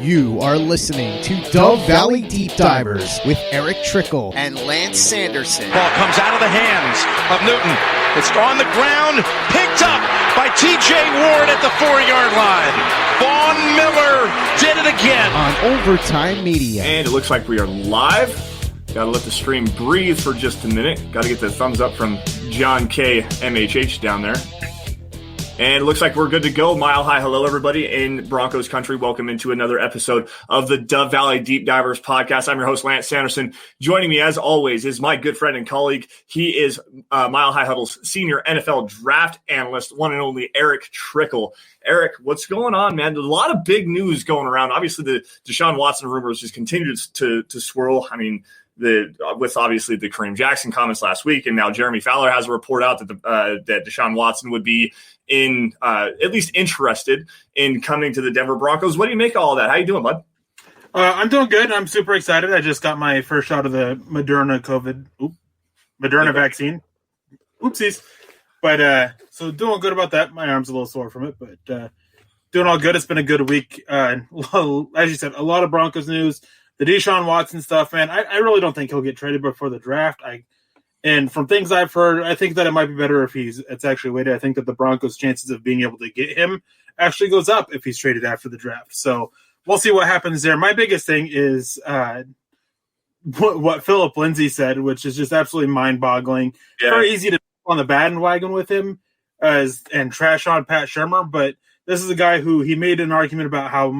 You are listening to Dove Valley Deep Divers with Erick Trickel and Lance Sanderson. Ball comes out of the hands of Newton. It's on the ground, picked up by T.J. Ward at the 4-yard line. Vaughn Miller did it again. On Overtime Media. And it looks like we are live. Got to let the stream breathe for just a minute. Got to get the thumbs up from John K. MHH down there. And it looks like we're good to go. Mile high hello, everybody in Broncos country. Welcome into another episode of the Dove Valley Deep Divers podcast. I'm your host, Lance Sanderson. Joining me, as always, is my good friend and colleague. He is Mile High Huddle's senior NFL draft analyst, one and only Erick Trickel. Erick, what's going on, man? There's a lot of big news going around. Obviously, the Deshaun Watson rumors just continue to swirl. I mean, with obviously the Kareem Jackson comments last week, and now Jeremy Fowler has a report out that that Deshaun Watson would be at least interested in coming to the Denver Broncos. What do you make of all that? How you doing, bud? I'm doing good. I'm super excited. I just got my first shot of the Moderna vaccine. Oopsies. But so doing good about that. My arm's a little sore from it, but doing all good. It's been a good week. As you said, a lot of Broncos news. The Deshaun Watson stuff, man, I really don't think he'll get traded before the draft. And from things I've heard, I think that it might be better if it's actually waited. I think that the Broncos' chances of being able to get him actually goes up if he's traded after the draft. So we'll see what happens there. My biggest thing is what Philip Lindsay said, which is just absolutely mind-boggling. Yeah. Very easy to on the bandwagon with him and trash on Pat Shurmur, but this is a guy who he made an argument about how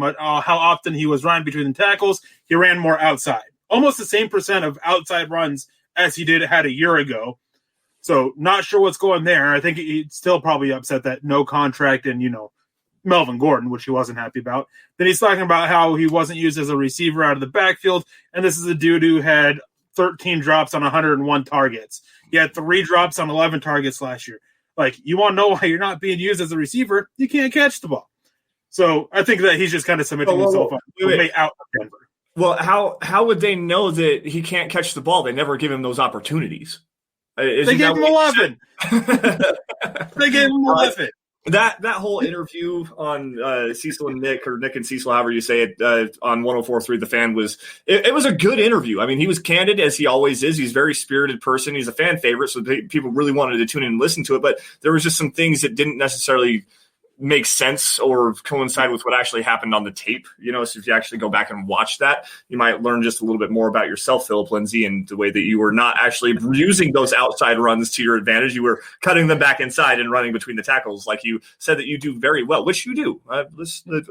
often he was running between the tackles. He ran more outside, almost the same percent of outside runs as he had a year ago. So not sure what's going there. I think he'd still probably upset that no contract and, Melvin Gordon, which he wasn't happy about. Then he's talking about how he wasn't used as a receiver out of the backfield. And this is a dude who had 13 drops on 101 targets. He had 3 drops on 11 targets last year. Like, you want to know why you're not being used as a receiver? You can't catch the ball. So I think that he's just kind of submitting himself out of Denver. Well, how would they know that he can't catch the ball? They never give him those opportunities. They gave him 11. They gave him 11. That whole interview on Cecil and Nick, or Nick and Cecil, however you say it, on 104.3 The Fan was a good interview. I mean, he was candid, as he always is. He's a very spirited person. He's a fan favorite, so people really wanted to tune in and listen to it. But there was just some things that didn't necessarily make sense or coincide with what actually happened on the tape. So if you actually go back and watch that, you might learn just a little bit more about yourself, Philip Lindsay, and the way that you were not actually using those outside runs to your advantage. You were cutting them back inside and running between the tackles, like you said that you do very well, which you do.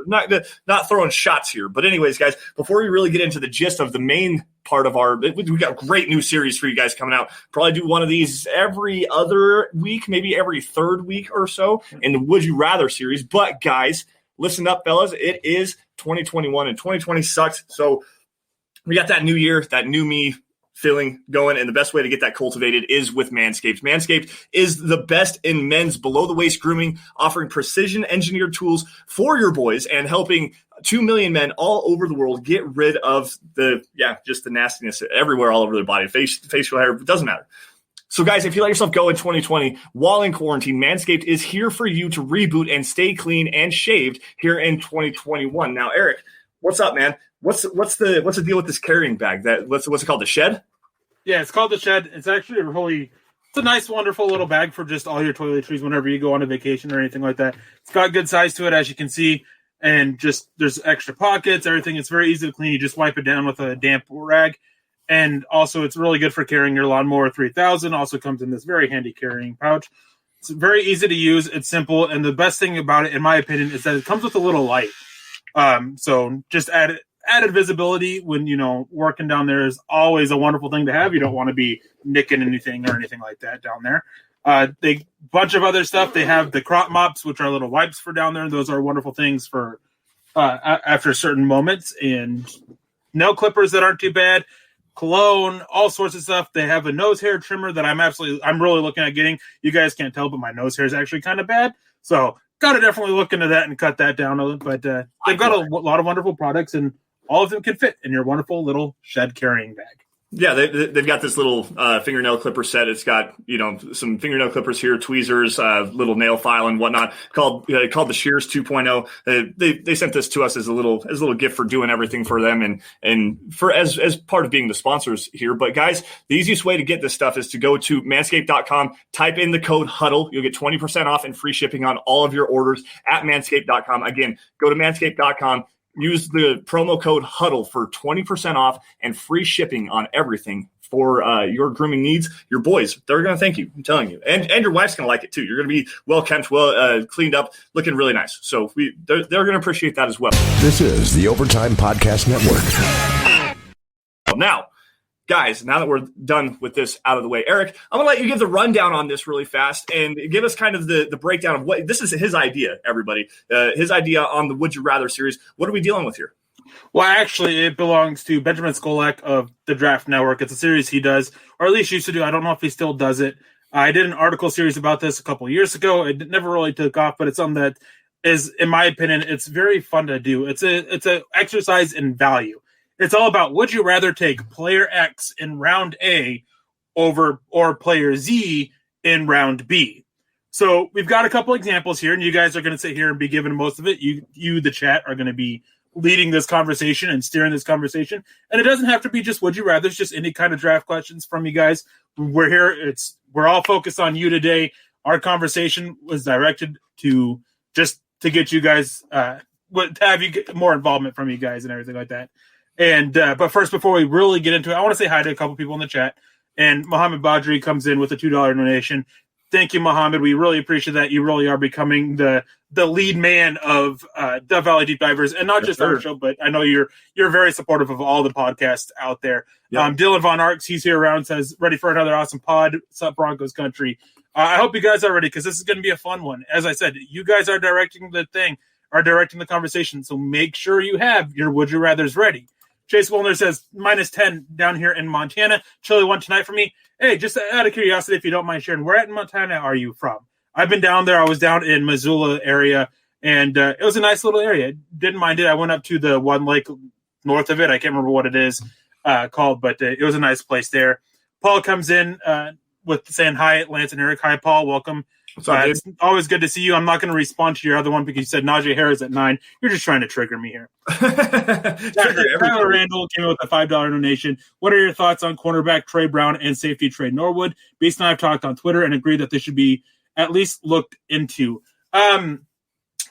Not throwing shots here. But anyways, guys, before we really get into the gist of the main part of we got a great new series for you guys coming out. Probably do one of these every other week, maybe every third week or so in the Would You Rather series. But guys, listen up, fellas. It is 2021 and 2020 sucks. So we got that new year, that new me feeling going, and the best way to get that cultivated is with Manscaped. Manscaped is the best in men's below-the-waist grooming, offering precision-engineered tools for your boys and helping 2 million men all over the world get rid of just the nastiness everywhere, all over their body, facial hair, it doesn't matter. So, guys, if you let yourself go in 2020 while in quarantine, Manscaped is here for you to reboot and stay clean and shaved here in 2021. Now, Erick, what's up, man? What's the deal with this carrying bag? What's it called? The Shed? Yeah, it's called the Shed. It's actually it's a nice, wonderful little bag for just all your toiletries whenever you go on a vacation or anything like that. It's got good size to it, as you can see, and just there's extra pockets, everything. It's very easy to clean. You just wipe it down with a damp rag. And also, it's really good for carrying your Lawnmower 3000. Also comes in this very handy carrying pouch. It's very easy to use. It's simple. And the best thing about it, in my opinion, is that it comes with a little light. So just added visibility when, working down there is always a wonderful thing to have. You don't want to be nicking anything or anything like that down there. They bunch of other stuff. They have the crop mops, which are little wipes for down there. Those are wonderful things for after certain moments. And nail clippers that aren't too bad. Cologne, all sorts of stuff. They have a nose hair trimmer that I'm really looking at getting. You guys can't tell, but my nose hair is actually kind of bad. So got to definitely look into that and cut that down a little. But they've got a lot of wonderful products, and all of them can fit in your wonderful little Shed carrying bag. Yeah, they've got this little fingernail clipper set. It's got, some fingernail clippers here, tweezers, little nail file and whatnot, called the Shears 2.0. They sent this to us as a little gift for doing everything for them and for as part of being the sponsors here. But guys, the easiest way to get this stuff is to go to manscaped.com, type in the code HUDDLE. You'll get 20% off and free shipping on all of your orders at manscaped.com. Again, go to manscaped.com. Use the promo code HUDDLE for 20% off and free shipping on everything for your grooming needs. Your boys, they're going to thank you. I'm telling you. And your wife's going to like it too. You're going to be well kept, well cleaned up, looking really nice. So they're going to appreciate that as well. This is the Overtime Podcast Network. Now, guys, now that we're done with this out of the way, Eric, I'm going to let you give the rundown on this really fast and give us kind of the breakdown of what this is his idea, everybody. His idea on the Would You Rather series. What are we dealing with here? Well, actually, it belongs to Benjamin Skolak of the Draft Network. It's a series he does, or at least used to do. I don't know if he still does it. I did an article series about this a couple of years ago. It never really took off, but it's something that is, in my opinion, it's very fun to do. It's a exercise in value. It's all about, would you rather take player X in round A or player Z in round B? So we've got a couple examples here, and you guys are going to sit here and be given most of it. You, the chat, are going to be leading this conversation and steering this conversation. And it doesn't have to be just would you rather, it's just any kind of draft questions from you guys. We're here. We're all focused on you today. Our conversation was directed to get you guys, to have you get more involvement from you guys and everything like that. And but first, before we really get into it, I want to say hi to a couple people in the chat. And Mohammed Badri comes in with a $2 donation. Thank you, Mohammed. We really appreciate that. You really are becoming the lead man of Dove Valley Deep Divers, and not just our show, but I know you're very supportive of all the podcasts out there. Yep. Dylan Von Arks, he's here around, says ready for another awesome pod. Sup Broncos country. I hope you guys are ready because this is going to be a fun one. As I said, you guys are directing the conversation, so make sure you have your Would You Rathers ready. Chase Wilner says, -10 down here in Montana. Chilly one tonight for me. Hey, just out of curiosity, if you don't mind sharing, where at in Montana are you from? I've been down there. I was down in Missoula area, and it was a nice little area. Didn't mind it. I went up to the one lake north of it. I can't remember what it is called, but it was a nice place there. Paul comes in with saying hi, Lance and Eric. Hi, Paul. Welcome. It's always good to see you. I'm not going to respond to your other one because you said Najee Harris at 9. You're just trying to trigger me here. Tyler Randall came in with a $5 donation. What are your thoughts on cornerback Trey Brown and safety Trey Norwood? Beast and I have talked on Twitter and agree that they should be at least looked into. I'm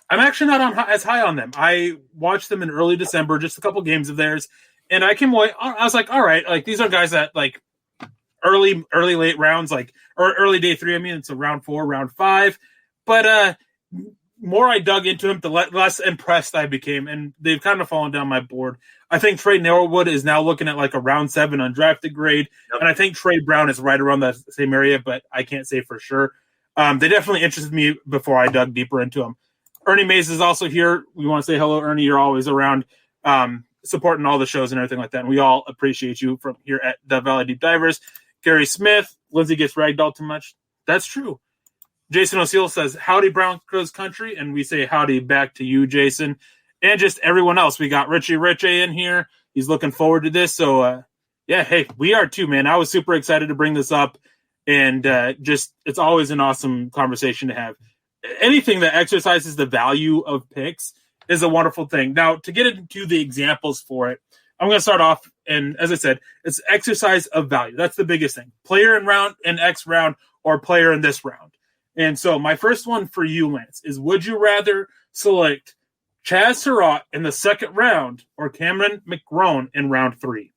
actually not as high on them. I watched them in early December, just a couple games of theirs, and I came away. I was like, all right, like these are guys that like early late rounds, like or early day 3. I mean, it's a round 4, round 5. But more I dug into them, the less impressed I became, and they've kind of fallen down my board. I think Trey Norwood is now looking at like a round 7 undrafted grade, and I think Trey Brown is right around that same area, but I can't say for sure. They definitely interested me before I dug deeper into them. Ernie Mays is also here. We want to say hello, Ernie. You're always around supporting all the shows and everything like that, and we all appreciate you from here at the Valley Deep Divers. Gary Smith, Lindsay gets ragdolled too much. That's true. Jason O'Seal says, howdy, Broncos country, and we say howdy back to you, Jason. And just everyone else. We got Richie in here. He's looking forward to this. So, yeah, hey, we are too, man. I was super excited to bring this up, and it's always an awesome conversation to have. Anything that exercises the value of picks is a wonderful thing. Now, to get into the examples for it, I'm going to start off, and as I said, it's exercise of value. That's the biggest thing. Player in X round or player in this round. And so my first one for you, Lance, is would you rather select Chaz Surratt in the second round or Cameron McGrone in round 3?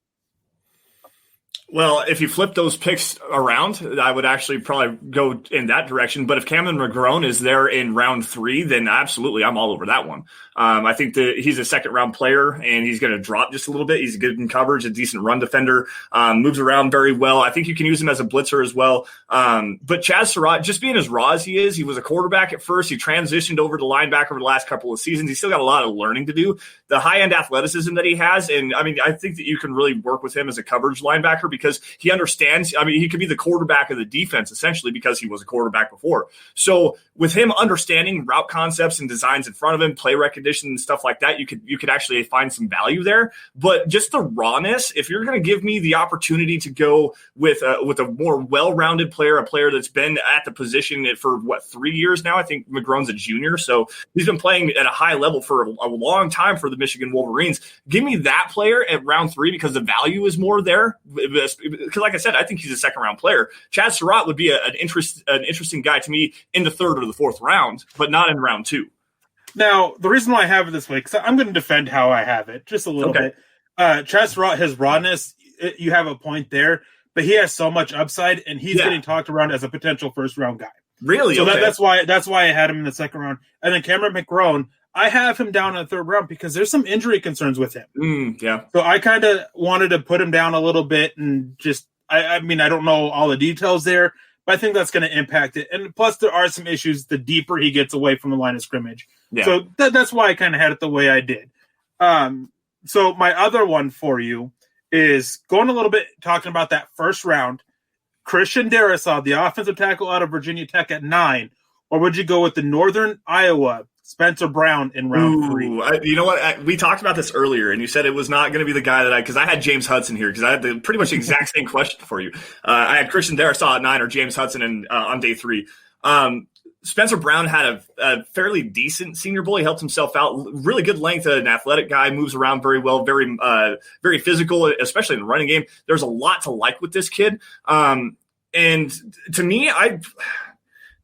Well, if you flip those picks around, I would actually probably go in that direction. But if Cameron McGrone is there in round 3, then absolutely, I'm all over that one. I think that he's a second-round player, and he's going to drop just a little bit. He's good in coverage, a decent run defender, moves around very well. I think you can use him as a blitzer as well. But Chaz Surratt, just being as raw as he is, he was a quarterback at first. He transitioned over to linebacker over the last couple of seasons. He's still got a lot of learning to do. The high-end athleticism that he has, and, I mean, I think that you can really work with him as a coverage linebacker because he understands. I mean, he could be the quarterback of the defense essentially because he was a quarterback before. So with him understanding route concepts and designs in front of him, play recognition and stuff like that, you could actually find some value there. But just the rawness, if you're going to give me the opportunity to go with a more well-rounded player, a player that's been at the position for 3 years now. I think McGrone's a junior, so he's been playing at a high level for a long time for the Michigan Wolverines. Give me that player at round 3 because the value is more there. Because, like I said, I think he's a second-round player. Chad Surratt would be an interesting guy to me in the 3rd or the 4th round, but not in round 2. Now, the reason why I have it this way, because I'm going to defend how I have it just a little bit. Chad Surratt, his rawness, you have a point there, but he has so much upside, and he's getting talked around as a potential first-round guy. Really? So that's why I had him in the 2nd round. And then Cameron McGrone, I have him down in the 3rd round because there's some injury concerns with him. So I kind of wanted to put him down a little bit and just I mean, I don't know all the details there, but I think that's going to impact it. And plus, there are some issues the deeper he gets away from the line of scrimmage. Yeah. So that's why I kind of had it the way I did. So my other one for you is going a little bit talking about that 1st round. Christian Darrisaw, the offensive tackle out of Virginia Tech at 9, or would you go with the Northern Iowa Spencer Brown in round 3? You know what? We talked about this earlier, and you said it was not going to be the guy that because I had James Hudson here because I had pretty much the exact same question for you. I had Christian Darrisaw at 9 or James Hudson on day 3. Spencer Brown had a fairly decent Senior Bowl. He helped himself out. Really good length, an athletic guy, moves around very well, very physical, especially in the running game. There's a lot to like with this kid. And to me,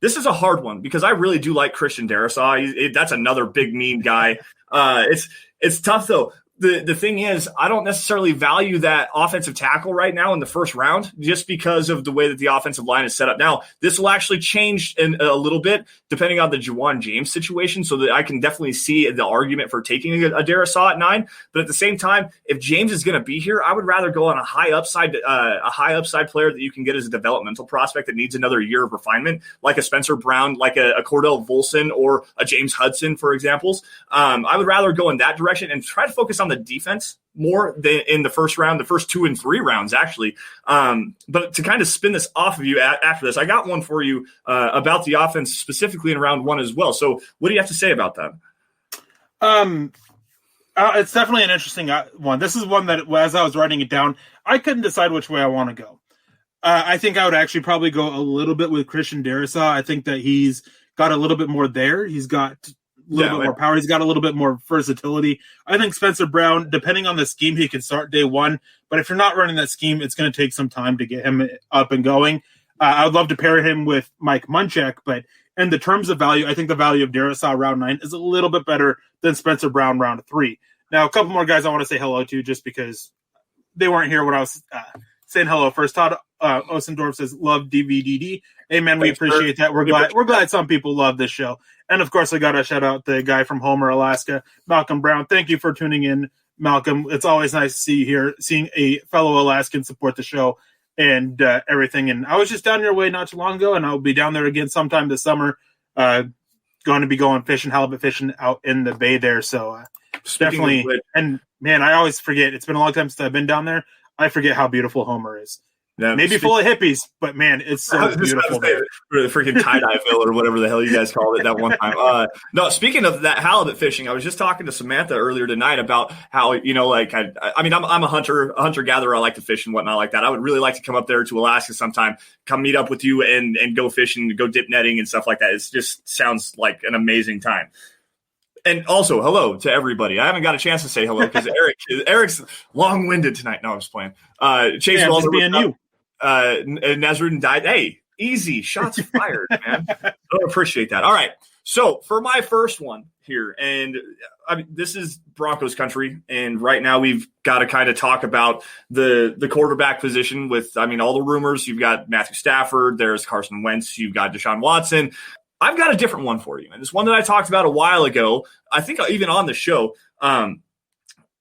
this is a hard one because I really do like Christian Darrisaw. That's another big, mean guy. It's tough, though. The thing is, I don't necessarily value that offensive tackle right now in the 1st round just because of the way that the offensive line is set up. Now, this will actually change a little bit depending on the Juwan James situation, so that I can definitely see the argument for taking a Darrisaw at 9. But at the same time, if James is going to be here, I would rather go on a high upside player that you can get as a developmental prospect that needs another year of refinement, like a Spencer Brown, like a Cordell Volson, or a James Hudson, for examples. I would rather go in that direction and try to focus on the defense more than in the 1st round, the first 2 and 3 rounds, actually. But to kind of spin this off of you after this, I got one for you about the offense specifically in round 1 as well. So what do you have to say about that? It's definitely an interesting one. This is one that, as I was writing it down, I couldn't decide which way I want to go. I think I would actually probably go a little bit with Christian Darrisaw. I think that he's got a little bit more there. He's got a little bit more power. He's got a little bit more versatility. I think Spencer Brown, depending on the scheme, he can start day 1. But if you're not running that scheme, it's going to take some time to get him up and going. I would love to pair him with Mike Munchak, but in the terms of value, I think the value of Darrisaw round 9 is a little bit better than Spencer Brown round 3. Now, a couple more guys I want to say hello to just because they weren't here when I was saying hello first. Todd Osendorf says, love DVDD. Hey, man, we appreciate that. We're glad some people love this show. And, of course, I got to shout out the guy from Homer, Alaska, Malcolm Brown. Thank you for tuning in, Malcolm. It's always nice to see you here, seeing a fellow Alaskan support the show and everything. And I was just down your way not too long ago, and I'll be down there again sometime this summer. Going to be going fishing, halibut fishing out in the bay there. So definitely. And, man, I always forget. It's been a long time since I've been down there. I forget how beautiful Homer is. Yeah, maybe full of hippies, but man, it's so beautiful. The freaking tie-dye-ville or whatever the hell you guys called it that one time. No, speaking of that halibut fishing, I was just talking to Samantha earlier tonight about how, like, I mean, I'm a hunter-gatherer. I like to fish and whatnot like that. I would really like to come up there to Alaska sometime, come meet up with you and go fishing, go dip netting and stuff like that. It just sounds like an amazing time. And also, hello to everybody. I haven't got a chance to say hello because Eric's long-winded tonight. No, I'm just playing. Chase Walter being you. Nazarudin died. Hey, easy. Shots fired, man. I don't appreciate that. All right. So for my first one here, and I mean, this is Broncos country, and right now we've got to kind of talk about the quarterback position with, I mean, all the rumors. You've got Matthew Stafford. There's Carson Wentz. You've got Deshaun Watson. I've got a different one for you, and it's one that I talked about a while ago. I think even on the show,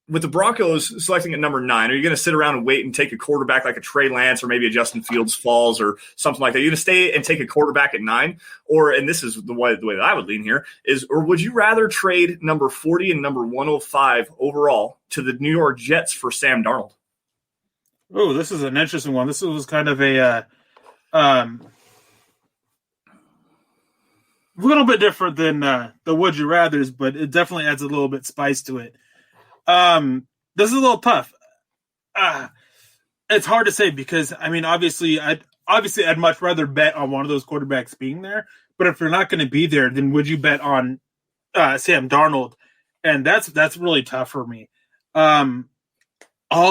with the Broncos selecting at number 9, are you going to sit around and wait and take a quarterback like a Trey Lance or maybe a Justin Fields falls or something like that? Are you going to stay and take a quarterback at 9? Or, and this is the way that I would lean here, or would you rather trade number 40 and number 105 overall to the New York Jets for Sam Darnold? Oh, this is an interesting one. This was kind of a little bit different than the Would You Rathers, but it definitely adds a little bit spice to it. This is a little tough. It's hard to say because, I mean, obviously I'd much rather bet on one of those quarterbacks being there. But if you're not going to be there, then would you bet on Sam Darnold? And that's really tough for me. All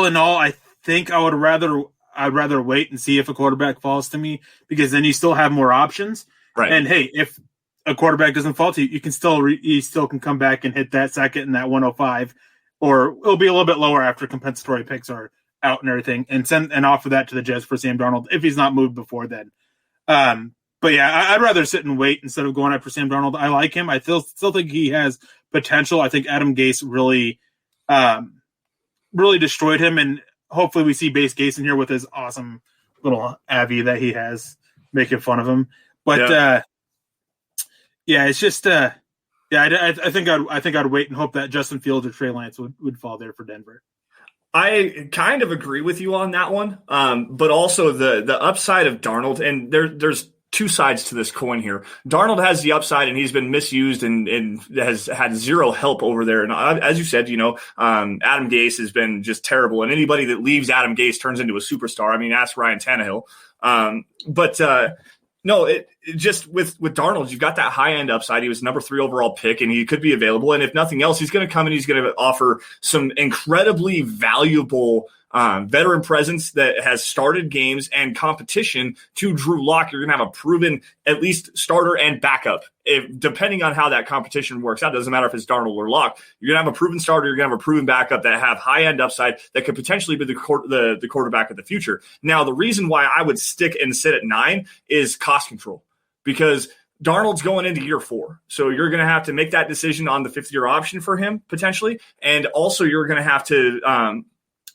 in all, I think I'd rather wait and see if a quarterback falls to me, because then you still have more options. Right. And hey, if a quarterback doesn't fall to you, you can still can come back and hit that second and that 105, or it'll be a little bit lower after compensatory picks are out and everything, and offer that to the Jets for Sam Darnold if he's not moved before then. But yeah, I'd rather sit and wait instead of going after Sam Darnold. I like him. I still think he has potential. I think Adam Gase really destroyed him, and hopefully we see Base Gase in here with his awesome little Abby that he has making fun of him. But it's just I think I'd wait and hope that Justin Fields or Trey Lance would fall there for Denver. I kind of agree with you on that one, but also the upside of Darnold, and there's two sides to this coin here. Darnold has the upside, and he's been misused and has had zero help over there. And as you said, Adam Gase has been just terrible, and anybody that leaves Adam Gase turns into a superstar. I mean, ask Ryan Tannehill. No, it just with Darnold, you've got that high end upside. He was number 3 overall pick, and he could be available. And if nothing else, he's going to come and he's going to offer some incredibly valuable veteran presence that has started games and competition to Drew Lock. You're going to have a proven at least starter and backup. Depending on how that competition works out, doesn't matter if it's Darnold or Lock. You're going to have a proven starter. You're going to have a proven backup that have high end upside that could potentially be the quarterback of the future. Now, the reason why I would stick and sit at 9 is cost control, because Darnold's going into year 4. So you're going to have to make that decision on the 5th-year option for him potentially. And also you're going to have to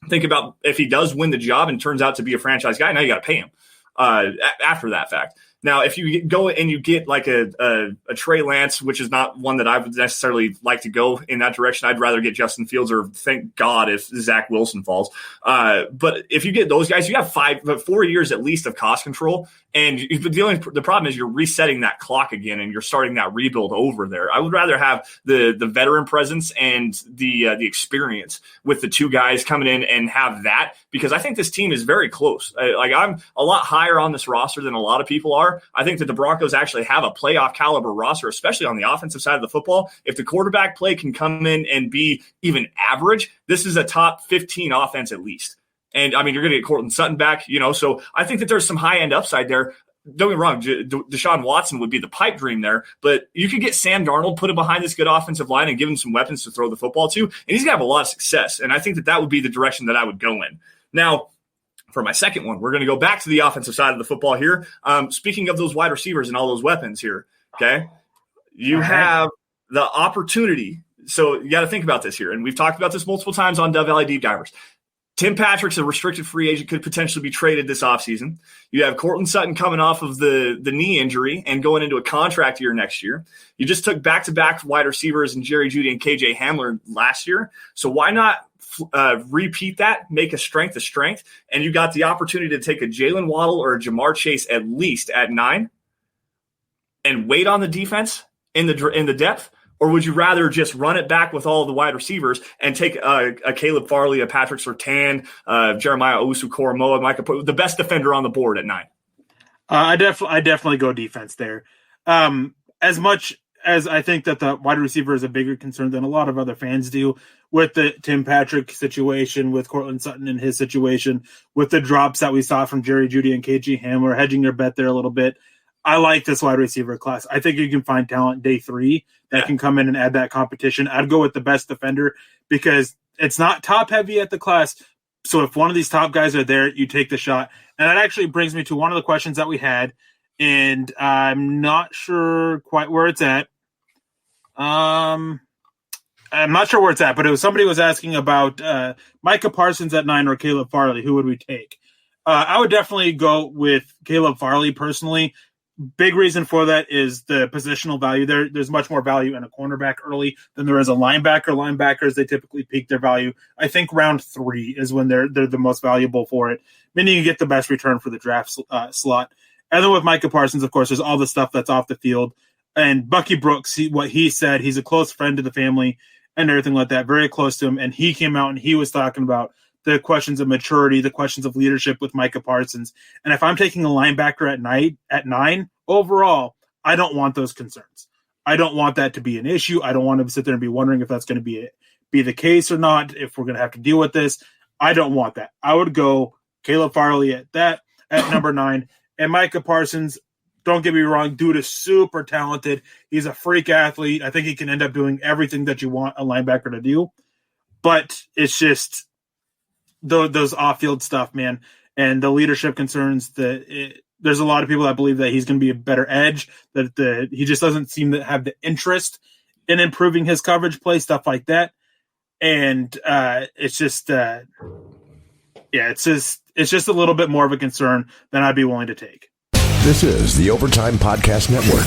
think about if he does win the job and turns out to be a franchise guy, now you got to pay him after that fact. Now, if you go and you get like a Trey Lance, which is not one that I would necessarily like to go in that direction. I'd rather get Justin Fields, or thank God if Zach Wilson falls. But if you get those guys, you have 4 years at least of cost control. And the problem is you're resetting that clock again, and you're starting that rebuild over there. I would rather have the veteran presence and the experience with the two guys coming in and have that, because I think this team is very close. I'm a lot higher on this roster than a lot of people are. I think that the Broncos actually have a playoff caliber roster, especially on the offensive side of the football. If the quarterback play can come in and be even average, this is a top 15 offense at least. And, I mean, you're going to get Courtland Sutton back, so I think that there's some high-end upside there. Don't get me wrong, Deshaun Watson would be the pipe dream there, but you could get Sam Darnold, put him behind this good offensive line, and give him some weapons to throw the football to, and he's going to have a lot of success. And I think that would be the direction that I would go in. Now, for my second one, we're going to go back to the offensive side of the football here. Speaking of those wide receivers and all those weapons here, okay, you have the opportunity. So you got to think about this here, and we've talked about this multiple times on Dove Valley Deep Divers. Tim Patrick's a restricted free agent, could potentially be traded this offseason. You have Courtland Sutton coming off of the knee injury and going into a contract year next year. You just took back-to-back wide receivers in Jerry Jeudy and KJ Hamler last year. So why not repeat that, make a strength, and you got the opportunity to take a Jalen Waddle or a Jamar Chase at least at 9 and wait on the defense in the depth? Or would you rather just run it back with all the wide receivers and take a Caleb Farley, a Patrick Surtain, Jeremiah Owusu-Koramoah, Micah, the best defender on the board at 9? I definitely go defense there. As much as I think that the wide receiver is a bigger concern than a lot of other fans do, with the Tim Patrick situation, with Courtland Sutton and his situation, with the drops that we saw from Jerry Jeudy and KJ Hamler, hedging your bet there a little bit. I like this wide receiver class. I think you can find talent day 3 that can come in and add that competition. I'd go with the best defender because it's not top heavy at the class. So if one of these top guys are there, you take the shot. And that actually brings me to one of the questions that we had, and I'm not sure quite where it's at. I'm not sure where it's at, but somebody was asking about Micah Parsons at 9 or Caleb Farley. Who would we take? I would definitely go with Caleb Farley personally. Big reason for that is the positional value. There's much more value in a cornerback early than there is a linebacker. Linebackers, they typically peak their value. I think round 3 is when they're the most valuable for it, meaning you get the best return for the draft slot. And then with Micah Parsons, of course, there's all the stuff that's off the field. And Bucky Brooks, what he said, he's a close friend to the family and everything like that, very close to him. And he came out and he was talking about the questions of maturity, the questions of leadership with Micah Parsons. And if I'm taking a linebacker at 9 overall, I don't want those concerns. I don't want that to be an issue. I don't want to sit there and be wondering if that's going to be the case or not, if we're going to have to deal with this. I don't want that. I would go Caleb Farley at number 9. And Micah Parsons, don't get me wrong, dude is super talented. He's a freak athlete. I think he can end up doing everything that you want a linebacker to do. But it's just those off-field stuff, man, and the leadership concerns. There's a lot of people that believe that he's going to be a better edge, that he just doesn't seem to have the interest in improving his coverage play, stuff like that. And it's just a little bit more of a concern than I'd be willing to take. This is the Overtime Podcast Network.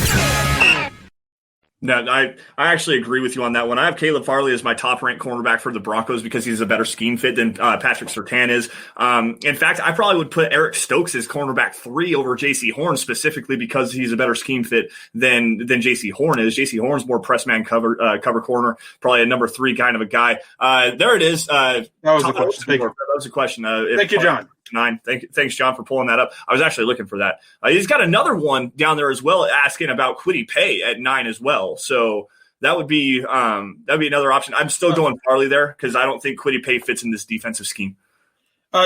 No, I actually agree with you on that one. I have Caleb Farley as my top-ranked cornerback for the Broncos because he's a better scheme fit than Patrick Surtain is. In fact, I probably would put Eric Stokes as cornerback 3 over J.C. Horn specifically because he's a better scheme fit than J.C. Horn is. J.C. Horn's more press-man cover corner, probably a number 3 kind of a guy. There it is. That was a question. That was a question. Thank you, John. 9. Thanks, John, for pulling that up. I was actually looking for that. He's got another one down there as well, asking about Kwity Paye at 9 as well. So that would be another option. I'm still going Farley there because I don't think Kwity Paye fits in this defensive scheme.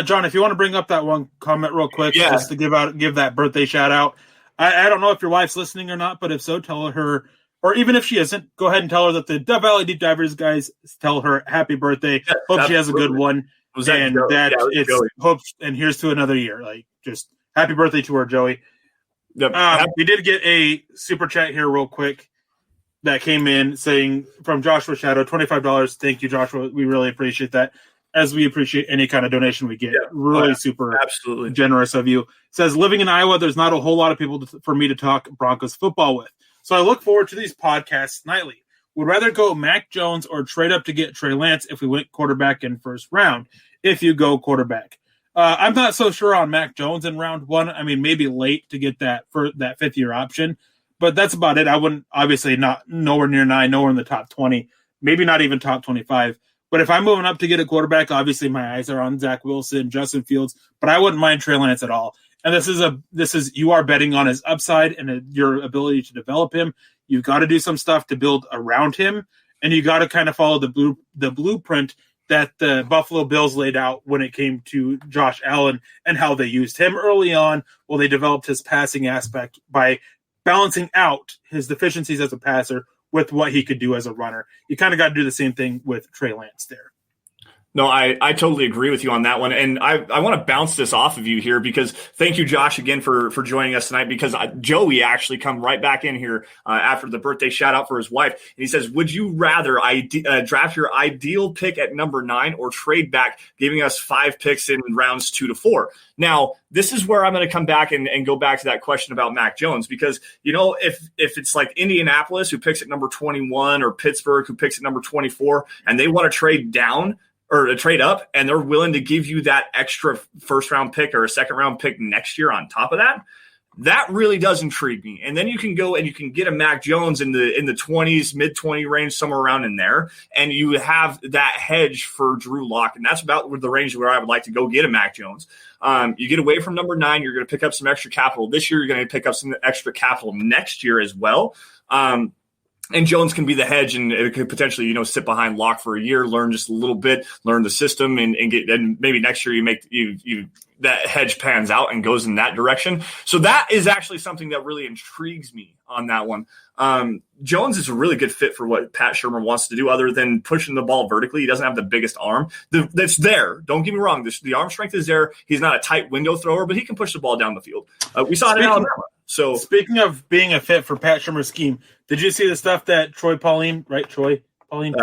John, if you want to bring up that one comment real quick, just to give that birthday shout out. I don't know if your wife's listening or not, but if so, tell her, or even if she isn't, go ahead and tell her that the Dove Valley Deep Divers guys tell her happy birthday. Yeah, hope she has a good one. And here's to another year. Like, just happy birthday to her, Joey. Yep. We did get a super chat here real quick that came in saying from Joshua Shadow, $25. Thank you, Joshua. We really appreciate that, as we appreciate any kind of donation we get. Yeah. Super absolutely generous of you. Says, living in Iowa, there's not a whole lot of people for me to talk Broncos football with. So I look forward to these podcasts nightly. Would rather go Mac Jones or trade up to get Trey Lance if we went quarterback in first round. If you go quarterback, I'm not so sure on Mac Jones in round 1. I mean, maybe late to get that 5th-year option, but that's about it. I wouldn't, obviously not nowhere near 9, nowhere in the top 20, maybe not even top 25. But if I'm moving up to get a quarterback, obviously my eyes are on Zach Wilson, Justin Fields, but I wouldn't mind Trey Lance at all. And this is you are betting on his upside and your ability to develop him. You've got to do some stuff to build around him, and you got to kind of follow the blueprint that the Buffalo Bills laid out when it came to Josh Allen and how they used him early on while they developed his passing aspect by balancing out his deficiencies as a passer with what he could do as a runner. You kind of got to do the same thing with Trey Lance there. No, I totally agree with you on that one. And I want to bounce this off of you here because thank you, Josh, again for joining us tonight, because Joey actually come right back in here after the birthday shout out for his wife. And he says, would you rather draft your ideal pick at number 9 or trade back, giving us 5 picks in rounds 2 to 4? Now, this is where I'm going to come back and go back to that question about Mac Jones, because, you know, if it's like Indianapolis who picks at number 21 or Pittsburgh who picks at number 24 and they want to trade down, or a trade up, and they're willing to give you that extra first-round pick or a second-round pick next year on top of that, that really does intrigue me. And then you can go and you can get a Mac Jones in the 20s, mid-20 range, somewhere around in there, and you have that hedge for Drew Lock, and that's about the range where I would like to go get a Mac Jones. You get away from number 9, you're going to pick up some extra capital this year. You're going to pick up some extra capital next year as well. And Jones can be the hedge, and it could potentially, you know, sit behind Locke for a year, learn just a little bit, learn the system, and maybe next year you that hedge pans out and goes in that direction. So that is actually something that really intrigues me on that one. Jones is a really good fit for what Pat Shurmur wants to do, other than pushing the ball vertically. He doesn't have the biggest arm. That's there. Don't get me wrong. The arm strength is there. He's not a tight window thrower, but he can push the ball down the field. We saw it in Alabama. So speaking of being a fit for Pat Shurmur's scheme, did you see the stuff that Troy Pauline, right? Troy Pauline,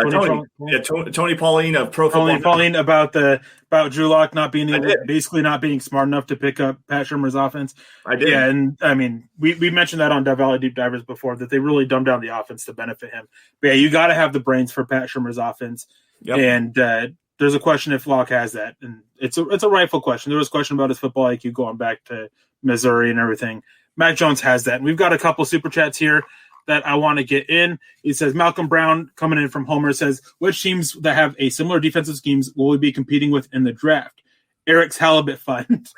Tony Pauline of Pro Football. Pauline about Drew Lock not being smart enough to pick up Pat Shurmur's offense. I did. Yeah, and I mean we mentioned that on Death Valley Deep Divers before, that they really dumbed down the offense to benefit him. But yeah, you got to have the brains for Pat Shurmur's offense. Yep. And there's a question if Locke has that, and it's a rightful question. There was a question about his football IQ going back to Missouri and everything. Mac Jones has that, and we've got a couple super chats here that I want to get in. He says, Malcolm Brown, coming in from Homer, says, which teams that have a similar defensive schemes will we be competing with in the draft? Erick's Halibut Fund.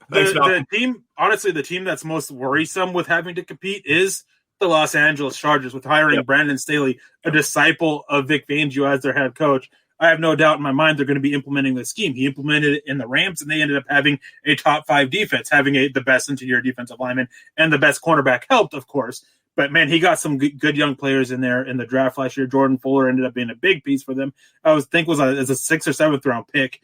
The team, honestly, the team that's most worrisome with having to compete is the Los Angeles Chargers, with hiring Brandon Staley, a disciple of Vic Fangio, as their head coach. I have no doubt in my mind they're going to be implementing this scheme. He implemented it in the Rams, and they ended up having a top 5 defense, having the best interior defensive lineman and the best cornerback helped, of course. But, man, he got some good young players in there in the draft last year. Jordan Fuller ended up being a big piece for them. I think was as a 6th or 7th round pick.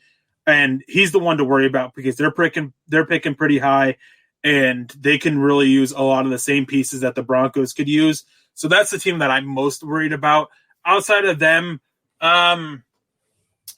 And he's the one to worry about because they're picking pretty high, and they can really use a lot of the same pieces that the Broncos could use. So that's the team that I'm most worried about. Outside of them,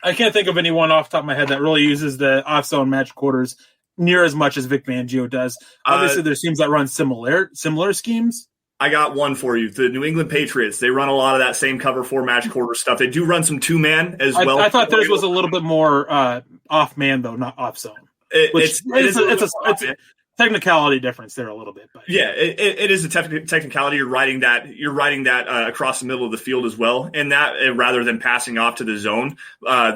I can't think of anyone off the top of my head that really uses the off-zone match quarters near as much as Vic Fangio does. Obviously, there's teams that run similar schemes. I got one for you. The New England Patriots, they run a lot of that same cover 4 match quarter stuff. They do run some 2-man as well. I thought theirs was a little bit more off-man, though, not off-zone. It's a technicality difference there a little bit. But yeah, it is a technicality. You're writing that across the middle of the field as well, and that rather than passing off to the zone.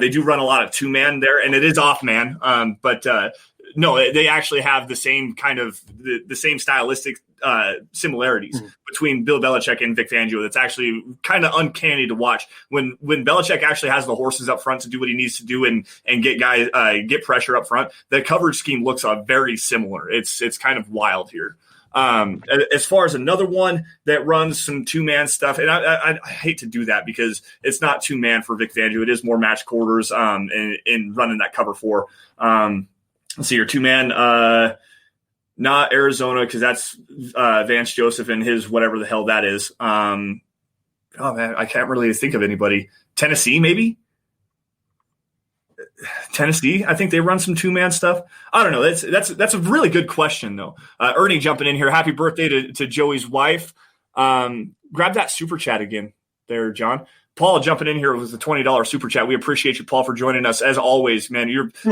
They do run a lot of 2-man there, and it is off-man. But no, they actually have the same kind of the same stylistic similarities between Bill Belichick and Vic Fangio. That's actually kind of uncanny to watch when Belichick actually has the horses up front to do what he needs to do and get pressure up front. The coverage scheme looks very similar. It's kind of wild here. As far as another one that runs some 2-man stuff, and I hate to do that because it's not 2-man for Vic Fangio. It is more match quarters in running that cover 4. Let's see, your 2-man, not Arizona, because that's Vance Joseph and his whatever the hell that is. Oh, man, I can't really think of anybody. Tennessee, maybe? Tennessee, I think they run some 2-man stuff. I don't know. That's a really good question, though. Ernie jumping in here. Happy birthday to Joey's wife. Grab that super chat again there, John. Paul jumping in here with the $20 super chat. We appreciate you, Paul, for joining us as always, man. This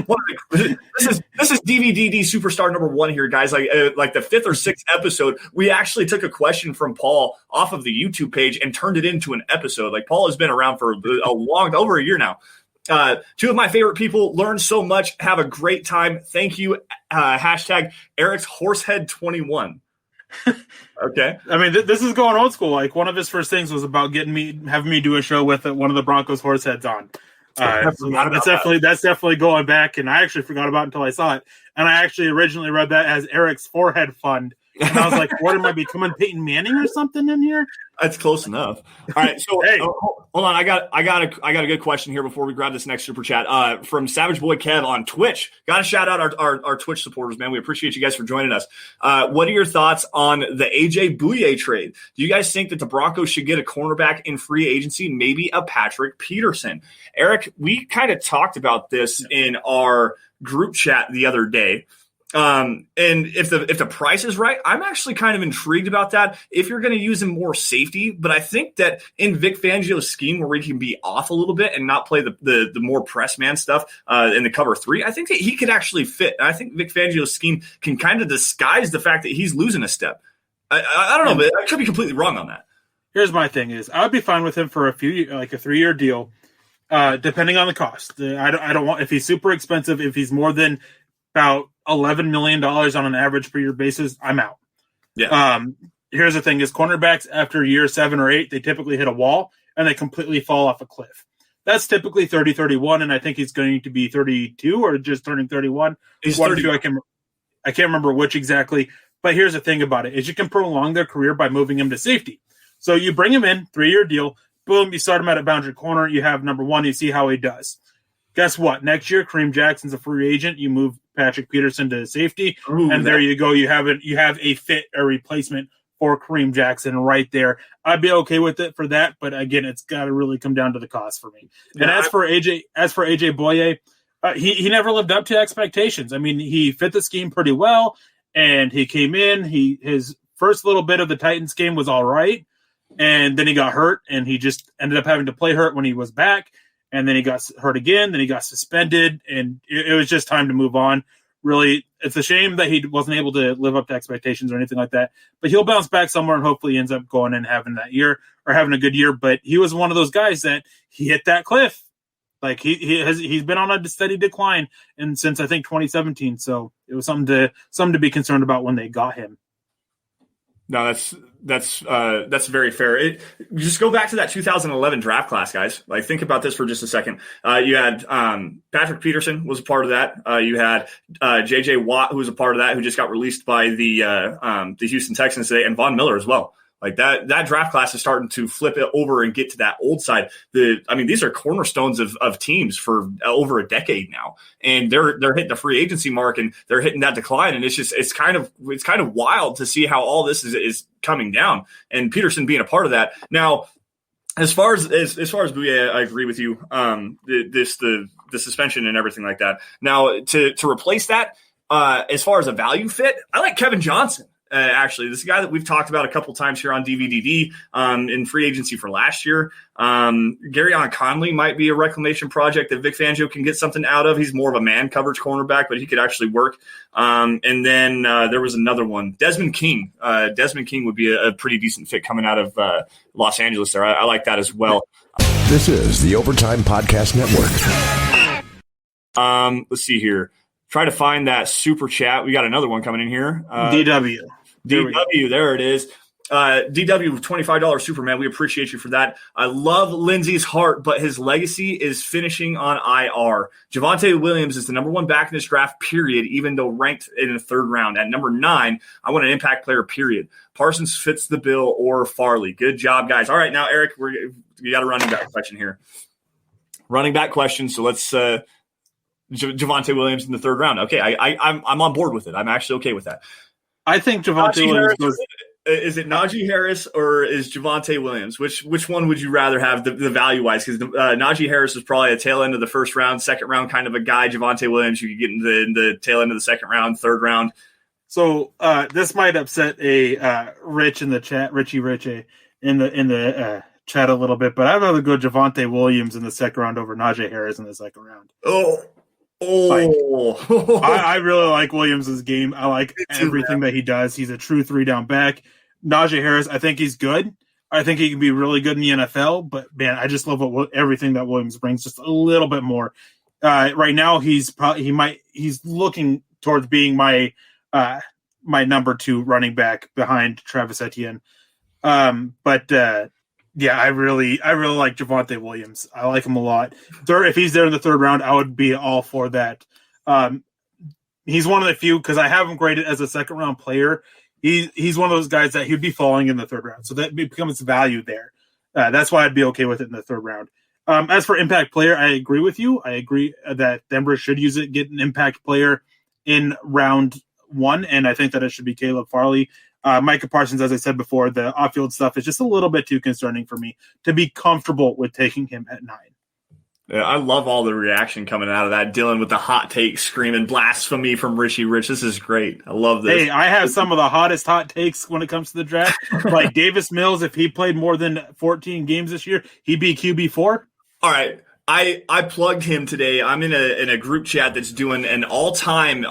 is DVDD superstar number 1 here, guys. Like the 5th or 6th episode, we actually took a question from Paul off of the YouTube page and turned it into an episode. Like Paul has been around for over a year now. 2 of my favorite people, learn so much. Have a great time. Thank you. Hashtag Erick's Horsehead 21. Okay. I mean, this is going old school. Like one of his first things was about having me do a show with one of the Broncos horse heads on. That's definitely going back, and I actually forgot about it until I saw it. And I actually originally read that as Erick's Forehead Fund. And I was like, what, am I becoming Peyton Manning or something in here? That's close enough. All right, so hey. Hold on. I got a good question here before we grab this next super chat from Savage Boy Kev on Twitch. Got to shout out our Twitch supporters, man. We appreciate you guys for joining us. What are your thoughts on the AJ Bouye trade? Do you guys think that the Broncos should get a cornerback in free agency, maybe a Patrick Peterson? Erick, we kind of talked about this in our group chat the other day. And if the price is right, I'm actually kind of intrigued about that. If you're going to use him more safety, but I think that in Vic Fangio's scheme where he can be off a little bit and not play the more press man stuff in the cover 3, I think that he could actually fit. And I think Vic Fangio's scheme can kind of disguise the fact that he's losing a step. I don't know, but I could be completely wrong on that. Here's my thing is I would be fine with him for a 3-year deal, depending on the cost. I don't want, if he's super expensive, if he's more than about $11 million on an average per year basis, I'm out. Yeah. Here's the thing is cornerbacks after year 7 or 8, they typically hit a wall and they completely fall off a cliff. That's typically 30, 31. And I think he's going to be 32 or just turning 31. He's 32. I can't remember which exactly, but here's the thing about it is you can prolong their career by moving him to safety. So you bring him in, 3-year deal, boom, you start him at a boundary corner. You have number 1, you see how he does. Guess what? Next year, Kareem Jackson's a free agent. You move Patrick Peterson to safety, and there you go. You have a replacement or Kareem Jackson right there. I'd be okay with it for that, but again, it's got to really come down to the cost for me. And as for AJ Boye, he never lived up to expectations. I mean, he fit the scheme pretty well, and he came in. His first little bit of the Titans game was all right, and then he got hurt, and he just ended up having to play hurt when he was back, and then he got hurt again, then he got suspended, and it was just time to move on. Really, it's a shame that he wasn't able to live up to expectations or anything like that, but he'll bounce back somewhere and hopefully ends up going and having that year or having a good year. But he was one of those guys that he hit that cliff. Like he's been on a steady decline and since I think 2017. So it was something to be concerned about when they got him. No, that's very fair. Just go back to that 2011 draft class, guys. Like, think about this for just a second. You had Patrick Peterson was a part of that. You had J.J. Watt, who was a part of that, who just got released by the Houston Texans today, and Von Miller as well. Like that draft class is starting to flip it over and get to that old side. These are cornerstones of teams for over a decade now, and they're hitting the free agency mark and they're hitting that decline. And it's kind of wild to see how all this is coming down. And Peterson being a part of that. Now, as far as Bouye, I agree with you. The suspension and everything like that. Now to replace that, as far as a value fit, I like Kevin Johnson. Actually, this is a guy that we've talked about a couple times here on DVDD in free agency for last year. Garyon Conley might be a reclamation project that Vic Fangio can get something out of. He's more of a man coverage cornerback, but he could actually work. And then there was another one, Desmond King. Desmond King would be a pretty decent fit coming out of Los Angeles there. I like that as well. This is the Overtime Podcast Network. Let's see here. Try to find that super chat. We got another one coming in here. DW, there it is. DW, $25 Superman. We appreciate you for that. I love Lindsey's heart, but his legacy is finishing on IR. Javonte Williams is the number one back in this draft, period, even though ranked in the third round. At number 9, I want an impact player, period. Parsons fits the bill or Farley. Good job, guys. All right, now, Eric, we got a running back question here. Running back question, so let's Javonte Williams in the third round. Okay, I'm on board with it. I'm actually okay with that. I think Javonte Williams goes. Is it Najee Harris or is Javonte Williams? Which one would you rather have the value wise? Because Najee Harris is probably a tail end of the first round, second round kind of a guy. Javonte Williams, you could get in the tail end of the second round, third round. So this might upset a Rich in the chat, Richie in the chat a little bit, but I'd rather go Javonte Williams in the second round over Najee Harris in the second round. I really like Williams' game. I like everything that he does. He's a true 3-down back. Najee Harris, I think he's good. I think he can be really good in the NFL, but man, I just love everything that Williams brings just a little bit more. Right now, he's looking towards being my number 2 running back behind Travis Etienne. Yeah, I really like Javonte Williams. I like him a lot. If he's there in the third round, I would be all for that. He's one of the few, because I have him graded as a second round player. He's one of those guys that he'd be falling in the third round, so that becomes value there. That's why I'd be okay with it in the third round. As for impact player, I agree with you. I agree that Denver should use it, get an impact player in round 1, and I think that it should be Caleb Farley. Micah Parsons, as I said before, the off-field stuff is just a little bit too concerning for me to be comfortable with taking him at 9. Yeah, I love all the reaction coming out of that. Dylan with the hot take screaming blasphemy from Richie Rich. This is great. I love this. Hey, I have some of the hottest hot takes when it comes to the draft. Like Davis Mills, if he played more than 14 games this year, he'd be QB4. All right. I plugged him today. I'm in a group chat that's doing an all-time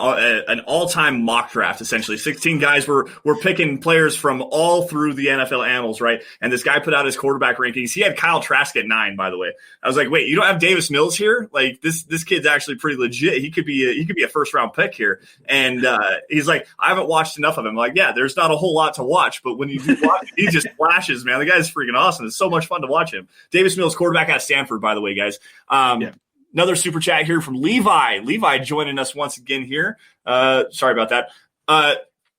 mock draft, essentially. 16 guys we're picking players from all through the NFL annals, right? And this guy put out his quarterback rankings. He had Kyle Trask at 9, by the way. I was like, wait, you don't have Davis Mills here? Like this kid's actually pretty legit. He could be a first round pick here. And he's like, I haven't watched enough of him. I'm like, yeah, there's not a whole lot to watch, but when you do watch, he just flashes, man. The guy's freaking awesome. It's so much fun to watch him. Davis Mills, quarterback out of Stanford, by the way, guys. Another super chat here from Levi joining us once again here. Sorry about that.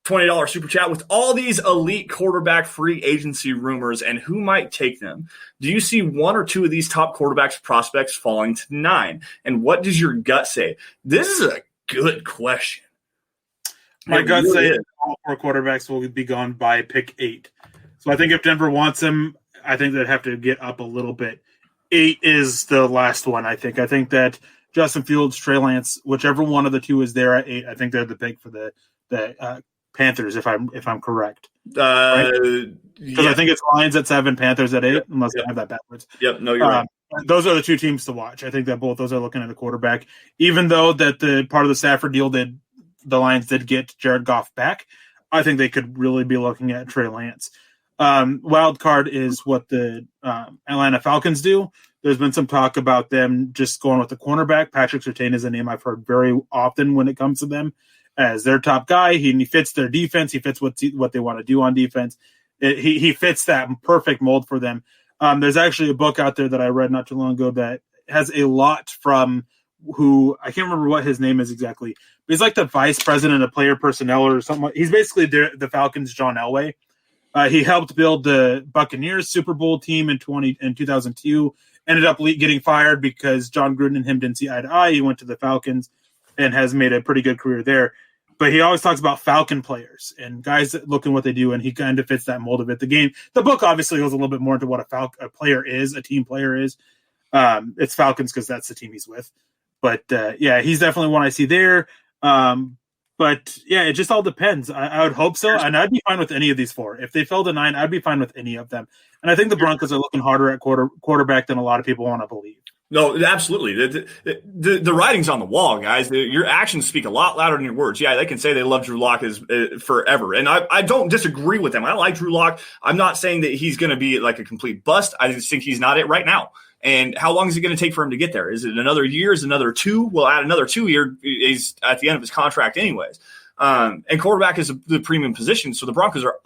$20 super chat. With all these elite quarterback free agency rumors and who might take them, do you see one or two of these top quarterbacks prospects falling to 9? And what does your gut say? This is a good question. My gut say all 4 quarterbacks will be gone by pick 8. So I think if Denver wants him, I think they'd have to get up a little bit. 8 is the last one, I think. I think that Justin Fields, Trey Lance, whichever one of the two is there at 8, I think they're the pick for the Panthers, if I'm correct. Right? Because I think it's Lions at 7, Panthers at 8, unless I have that backwards. Yep, no, you're right. Those are the two teams to watch. I think that both those are looking at a quarterback. Even though that the part of the Stafford deal the Lions did get Jared Goff back, I think they could really be looking at Trey Lance. Wild card is what the Atlanta Falcons do. There's been some talk about them just going with the cornerback. Patrick Surtain is a name I've heard very often when it comes to them as their top guy. He fits their defense. He fits what they want to do on defense. He fits that perfect mold for them. There's actually a book out there that I read not too long ago that has a lot from who I can't remember what his name is exactly. But he's like the vice president of player personnel or something. He's basically the Falcons' John Elway. He helped build the Buccaneers Super Bowl team in 2002. Ended up getting fired because John Gruden and him didn't see eye to eye. He went to the Falcons and has made a pretty good career there. But he always talks about Falcon players and guys that look at what they do, and he kind of fits that mold of it. The book obviously goes a little bit more into what a player is, a team player is. It's Falcons because that's the team he's with. But, he's definitely one I see there. But, it just all depends. I would hope so, and I'd be fine with any of these 4. If they fell to 9, I'd be fine with any of them. And I think the Broncos are looking harder at quarterback than a lot of people want to believe. No, absolutely. The writing's on the wall, guys. Your actions speak a lot louder than your words. Yeah, they can say they love Drew Lock forever. And I don't disagree with them. I like Drew Lock. I'm not saying that he's going to be like a complete bust. I just think he's not it right now. And how long is it going to take for him to get there? Is it another year? Is it another 2? We'll add another 2 year. He's at the end of his contract anyways. And quarterback is the premium position. So the Broncos are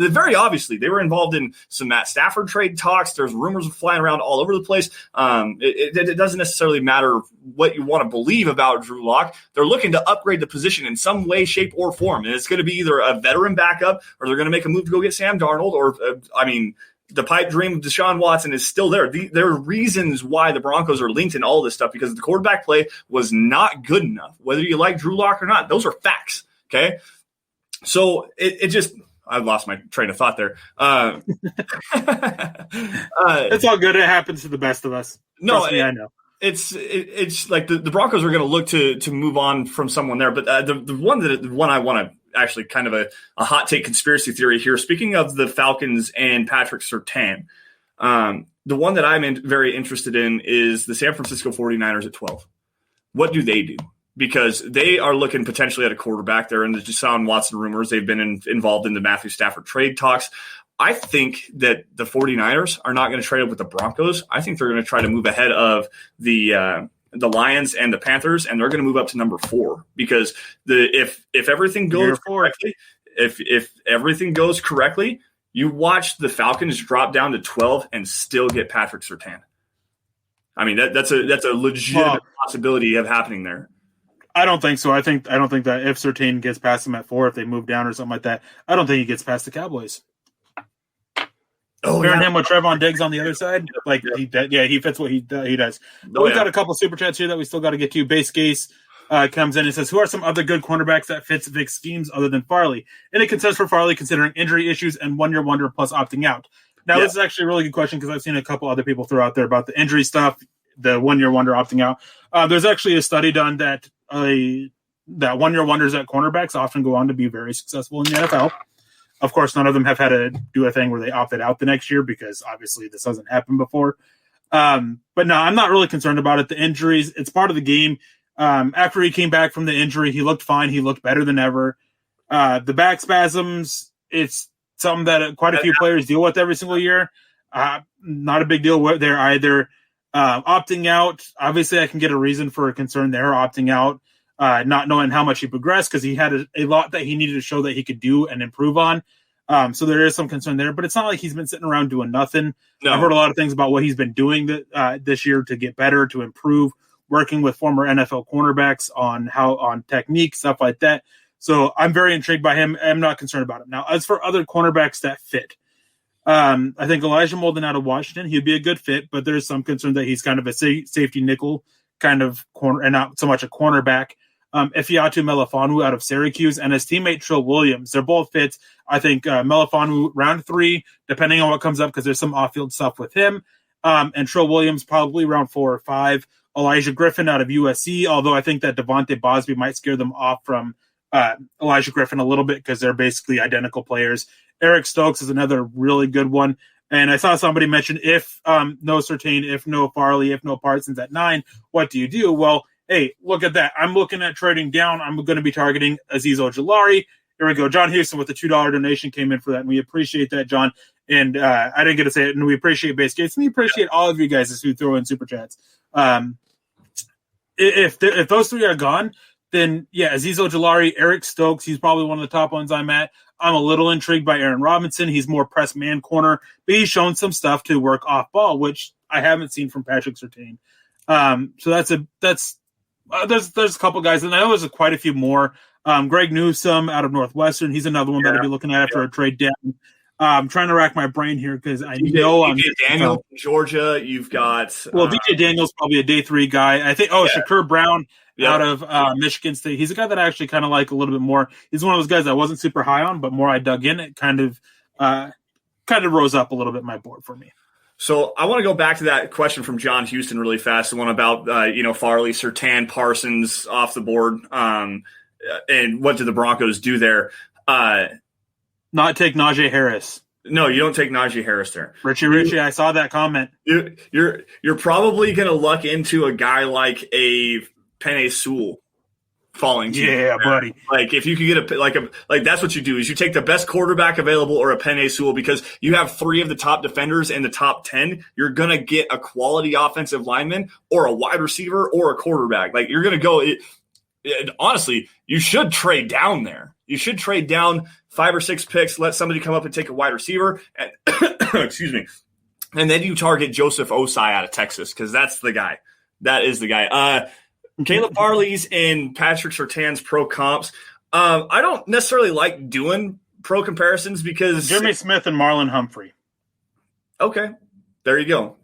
very obviously, they were involved in some Matt Stafford trade talks. There's rumors flying around all over the place. It doesn't necessarily matter what you want to believe about Drew Lock. They're looking to upgrade the position in some way, shape, or form. And it's going to be either a veteran backup or they're going to make a move to go get Sam Darnold the pipe dream of Deshaun Watson is still there. There are reasons why the Broncos are linked in all this stuff because the quarterback play was not good enough, whether you like Drew Lock or not. Those are facts, okay? So it just – I lost my train of thought there. It's all good. It happens to the best of us. No, I know. It's like the Broncos are going to look to move on from someone there. But the one I want to – actually kind of a hot take conspiracy theory here. Speaking of the Falcons and Patrick Surtain, the one that I'm very interested in is the San Francisco 49ers at 12. What do they do? Because they are looking potentially at a quarterback. They're in the Deshaun Watson rumors. They've been involved in the Matthew Stafford trade talks. I think that the 49ers are not going to trade up with the Broncos. I think they're going to try to move ahead of the Lions and the Panthers, and they're going to move up to number 4 because if everything goes correctly, if everything goes correctly, you watch the Falcons drop down to 12 and still get Patrick Surtain. I mean that's a legitimate possibility of happening there. I don't think so. I don't think that if Surtain gets past them at 4, if they move down or something like that, I don't think he gets past the Cowboys. Pairing him with Trevon Diggs on the other side, he fits what he does. We've got a couple super chats here that we still got to get to. Base Case comes in and says, "Who are some other good cornerbacks that fits Vic's schemes other than Farley? Any concerns for Farley considering injury issues and 1 year wonder plus opting out?" Now, This is actually a really good question because I've seen a couple other people throw out there about the injury stuff, the 1 year wonder opting out. There's actually a study done that 1 year wonders at cornerbacks often go on to be very successful in the NFL. Of course, none of them have had to do a thing where they opted out the next year because obviously this hasn't happened before. But no, I'm not really concerned about it. The injuries, it's part of the game. After he came back from the injury, he looked fine. He looked better than ever. The back spasms, it's something that quite a few players deal with every single year. Not a big deal there either. Opting out, obviously I can get a reason for a concern there, opting out. Not knowing how much he progressed because he had a lot that he needed to show that he could do and improve on. So there is some concern there, but it's not like he's been sitting around doing nothing. No. I've heard a lot of things about what he's been doing this year to get better, to improve, working with former NFL cornerbacks on technique, stuff like that. So I'm very intrigued by him. I'm not concerned about him. Now, as for other cornerbacks that fit, I think Elijah Molden out of Washington, he'd be a good fit, but there's some concern that he's kind of a safety nickel kind of corner and not so much a cornerback. Ifeatu Melifonwu out of Syracuse, and his teammate Trill Williams. They're both fits. I think Melifonwu round 3, depending on what comes up, because there's some off-field stuff with him. And Trill Williams probably round 4 or 5. Elijah Griffin out of USC, although I think that Devontae Bosby might scare them off from Elijah Griffin a little bit because they're basically identical players. Eric Stokes is another really good one. And I saw somebody mention if no Surtain, if no Farley, if no Parsons at 9, what do you do? Well, hey, look at that. I'm looking at trading down. I'm going to be targeting Azeez Ojulari. Here we go. John Houston with the $2 donation came in for that, and we appreciate that, John. And I didn't get to say it, and we appreciate Base Gates, and we appreciate all of you guys who throw in Super Chats. If those 3 are gone, then, yeah, Azeez Ojulari, Eric Stokes, he's probably one of the top ones I'm at. I'm a little intrigued by Aaron Robinson. He's more press man corner, but he's shown some stuff to work off ball, which I haven't seen from Patrick Surtain. So there's a couple guys, and I know there's quite a few more. Greg Newsome out of Northwestern, he's another one that I'll be looking at after a trade down. I'm trying to rack my brain here because I know I'm Daniel from Georgia. You've got DJ Daniel's probably a day 3 guy. I think Shakur Brown out of Michigan State. He's a guy that I actually kind of like a little bit more. He's one of those guys I wasn't super high on, but more I dug in, it kind of rose up a little bit in my board for me. So I want to go back to that question from John Houston really fast. The one about Farley, Surtain, Parsons off the board, and what did the Broncos do there? Not take Najee Harris. No, you don't take Najee Harris there. Richie, I saw that comment. You're probably going to luck into a guy like a Penei Sewell falling to you. Buddy. Like if you could get that's what you do is you take the best quarterback available or a Penei Sewell because you have 3 of the top defenders in the top 10. You're going to get a quality offensive lineman or a wide receiver or a quarterback. Like you're going to go honestly, you should trade down there. You should trade down 5 or 6 picks, let somebody come up and take a wide receiver, and excuse me, and then you target Joseph Osai out of Texas because that's the guy. That is the guy. Caleb Farley's and Patrick Surtain's pro comps. I don't necessarily like doing pro comparisons because Jimmy Smith and Marlon Humphrey. Okay, there you go.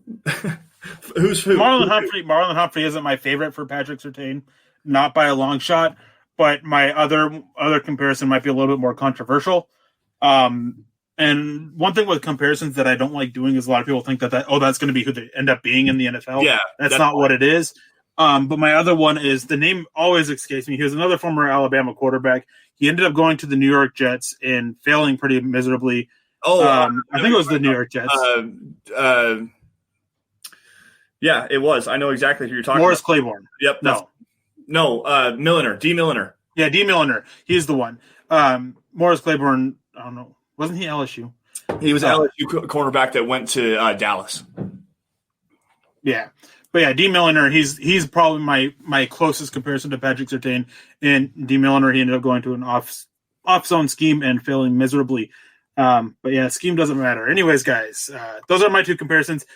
Who's who? Marlon Humphrey isn't my favorite for Patrick Surtain, not by a long shot. But my other comparison might be a little bit more controversial. And one thing with comparisons that I don't like doing is a lot of people think that's going to be who they end up being in the NFL. Yeah, that's not what it is. But my other one is the name always escapes me. He was another former Alabama quarterback. He ended up going to the New York Jets and failing pretty miserably. I think it was the New York Jets. Yeah, it was. I know exactly who you're talking Morris about. Claiborne. Yep. Milliner. D. Milliner. Yeah, D. Milliner. He's the one. Morris Claiborne, I don't know. Wasn't he LSU? He was LSU cornerback that went to Dallas. Yeah. But yeah, D. Milliner, he's probably my closest comparison to Patrick Surtain. And D. Milliner, he ended up going to an off-zone scheme and failing miserably. But yeah, scheme doesn't matter. Anyways, guys, those are my 2 comparisons.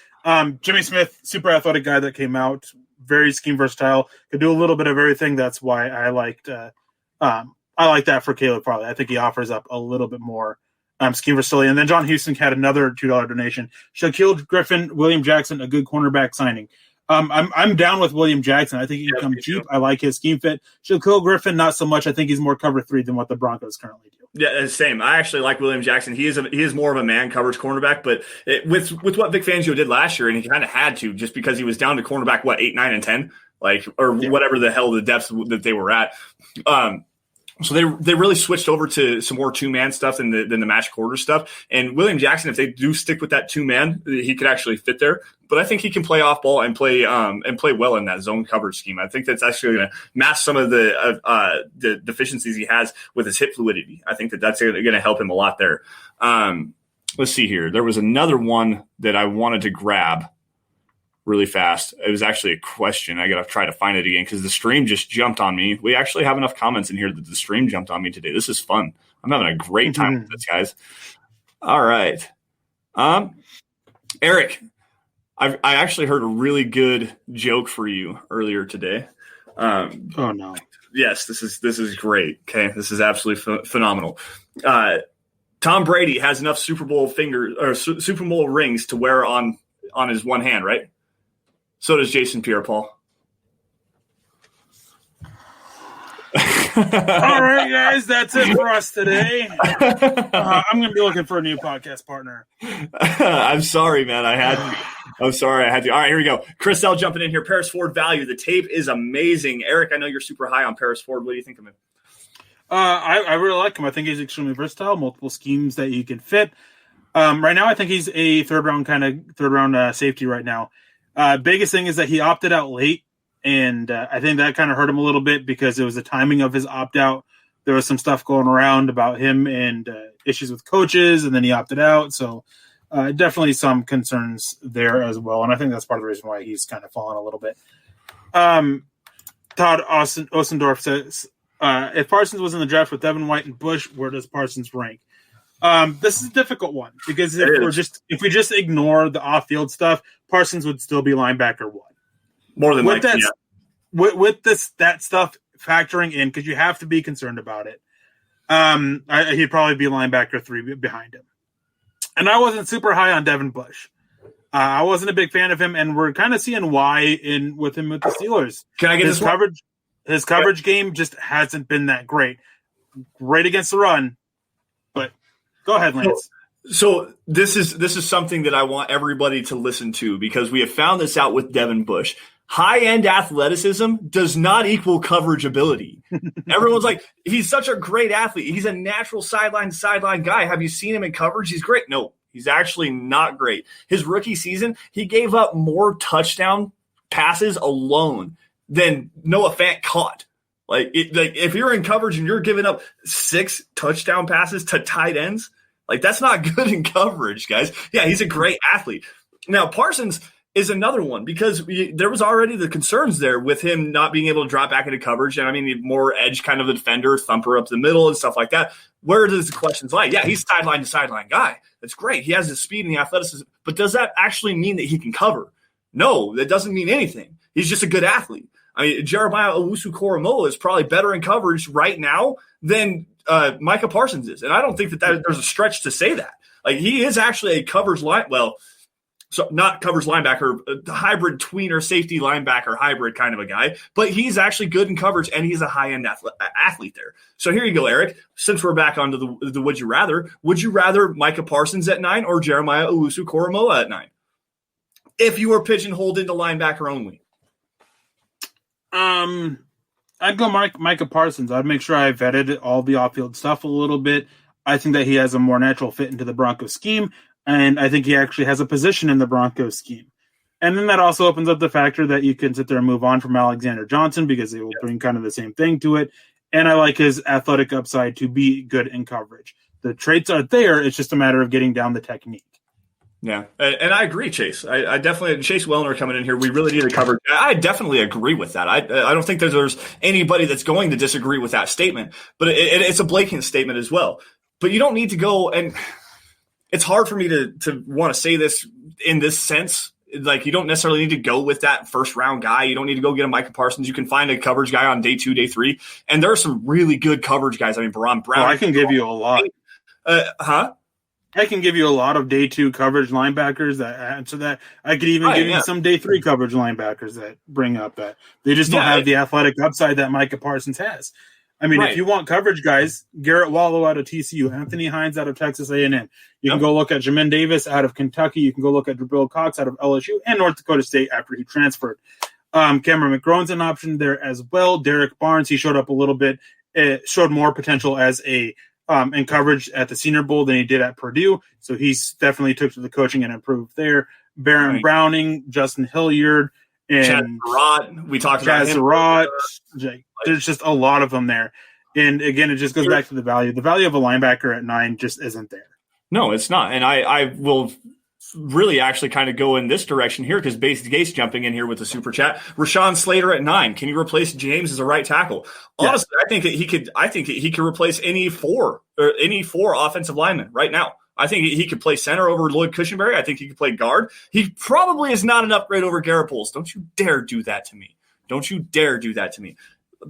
Jimmy Smith, super athletic guy that came out, very scheme versatile, could do a little bit of everything. That's why I liked that for Caleb Farley. I think he offers up a little bit more scheme versatility. And then John Houston had another $2 donation. Shaquille Griffin, William Jackson, a good cornerback signing. I'm down with William Jackson. I think he can come cheap. I like his scheme fit. Shaquille Griffin, not so much. I think he's more cover 3 than what the Broncos currently do. Yeah, same. I actually like William Jackson. He is more of a man coverage cornerback, but with what Vic Fangio did last year, and he kind of had to just because he was down to cornerback 8, 9, and 10, whatever the hell the depths that they were at. So they really switched over to some more 2-man stuff than the match quarter stuff. And William Jackson, if they do stick with that 2-man, he could actually fit there. But I think he can play off ball and play well in that zone coverage scheme. I think that's actually going to mask some of the deficiencies he has with his hip fluidity. I think that's going to help him a lot there. Let's see here. There was another one that I wanted to grab really fast. It was actually a question. I got to try to find it again because the stream just jumped on me. We actually have enough comments in here that the stream jumped on me today. This is fun. I'm having a great time with this, guys. All right. Eric, I actually heard a really good joke for you earlier today. Oh no. Yes, this is great. Okay. This is absolutely phenomenal. Tom Brady has enough Super Bowl rings to wear on his one hand, right? So does Jason Pierre-Paul. All right, guys, that's it for us today. I'm going to be looking for a new podcast partner. I'm sorry, man. I had to. All right, here we go. Chris L jumping in here. Paris Ford value. The tape is amazing. Eric, I know you're super high on Paris Ford. What do you think of him? I really like him. I think he's extremely versatile, multiple schemes that he can fit. Right now, I think he's a third round safety right now. Biggest thing is that he opted out late, and I think that kind of hurt him a little bit because it was the timing of his opt out. There was some stuff going around about him and issues with coaches, and then he opted out. So definitely some concerns there as well, and I think that's part of the reason why he's kind of fallen a little bit. Todd Osendorf says, if Parsons was in the draft with Devin White and Bush, where does Parsons rank? This is a difficult one because if we just ignore the off-field stuff, Parsons would still be linebacker 1. More than likely, yeah. With that stuff factoring in, because you have to be concerned about it. He'd probably be linebacker 3 behind him. And I wasn't super high on Devin Bush. I wasn't a big fan of him, and we're kind of seeing why with him with the Steelers. Can I get his coverage? His coverage game just hasn't been that great. Great against the run, but go ahead, Lance. So this is something that I want everybody to listen to because we have found this out with Devin Bush. High-end athleticism does not equal coverage ability. Everyone's like, he's such a great athlete. He's a natural sideline guy. Have you seen him in coverage? He's great. No, he's actually not great. His rookie season, he gave up more touchdown passes alone than Noah Fant caught. Like if you're in coverage and you're giving up 6 touchdown passes to tight ends, like that's not good in coverage, guys. Yeah, he's a great athlete. Now, Parsons is another one because there was already the concerns there with him not being able to drop back into coverage. And I mean, more edge kind of a defender, thumper up the middle and stuff like that. Where does the questions lie? Yeah, he's sideline to sideline guy. That's great. He has the speed and the athleticism. But does that actually mean that he can cover? No, that doesn't mean anything. He's just a good athlete. I mean, Jeremiah Owusu-Koramoah is probably better in coverage right now than Micah Parsons is. And I don't think that there's a stretch to say that. Like, he is actually a coverage so not coverage linebacker, a hybrid tweener safety linebacker hybrid kind of a guy, but he's actually good in coverage and he's a high-end athlete there. So here you go, Eric. Since we're back onto the would you rather Micah Parsons at 9 or Jeremiah Owusu-Koramoah at 9? If you were pigeonholed into linebacker only. I'd go Micah Parsons. I'd make sure I vetted all the off-field stuff a little bit. I think that he has a more natural fit into the Broncos scheme, and I think he actually has a position in the Broncos scheme. And then that also opens up the factor that you can sit there and move on from Alexander Johnson because they will bring kind of the same thing to it. And I like his athletic upside to be good in coverage. The traits are there. It's just a matter of getting down the technique. Yeah, and I agree, Chase. I definitely – Chase Wellner coming in here. We really need a coverage. I definitely agree with that. I don't think there's anybody that's going to disagree with that statement, but it's a blatant statement as well. But you don't need to go – and it's hard for me to want to say this in this sense. Like, you don't necessarily need to go with that first-round guy. You don't need to go get a Micah Parsons. You can find a coverage guy on day 2, day 3, and there are some really good coverage guys. I mean, Baron Brown. I can give you a lot. I can give you a lot of day 2 coverage linebackers that answer that. I could even give you some day 3 coverage linebackers that bring up that. They just don't have the athletic upside that Micah Parsons has. I mean, if you want coverage guys, Garrett Wallow out of TCU, Anthony Hines out of Texas A&M. You can go look at Jamin Davis out of Kentucky. You can go look at Jabril Cox out of LSU and North Dakota State after he transferred. Cameron McGrone's an option there as well. Derek Barnes, he showed up a little bit. It showed more potential as a in coverage at the Senior Bowl than he did at Purdue. So he's definitely took to the coaching and improved there. Baron Browning, Justin Hilliard, and Chad Surratt. We talked about him. Surratt. There's just a lot of them there. And again, it just goes back to the value. The value of a linebacker at 9 just isn't there. No, it's not. And I will really actually kind of go in this direction here because Base Gates jumping in here with the super chat. Rashawn Slater at 9. Can you replace James as a right tackle? Honestly, I think that he could replace any four offensive linemen right now. I think he could play center over Lloyd Cushenberry. I think he could play guard. He probably is not an upgrade over Garrett Bowles. Don't you dare do that to me. Don't you dare do that to me.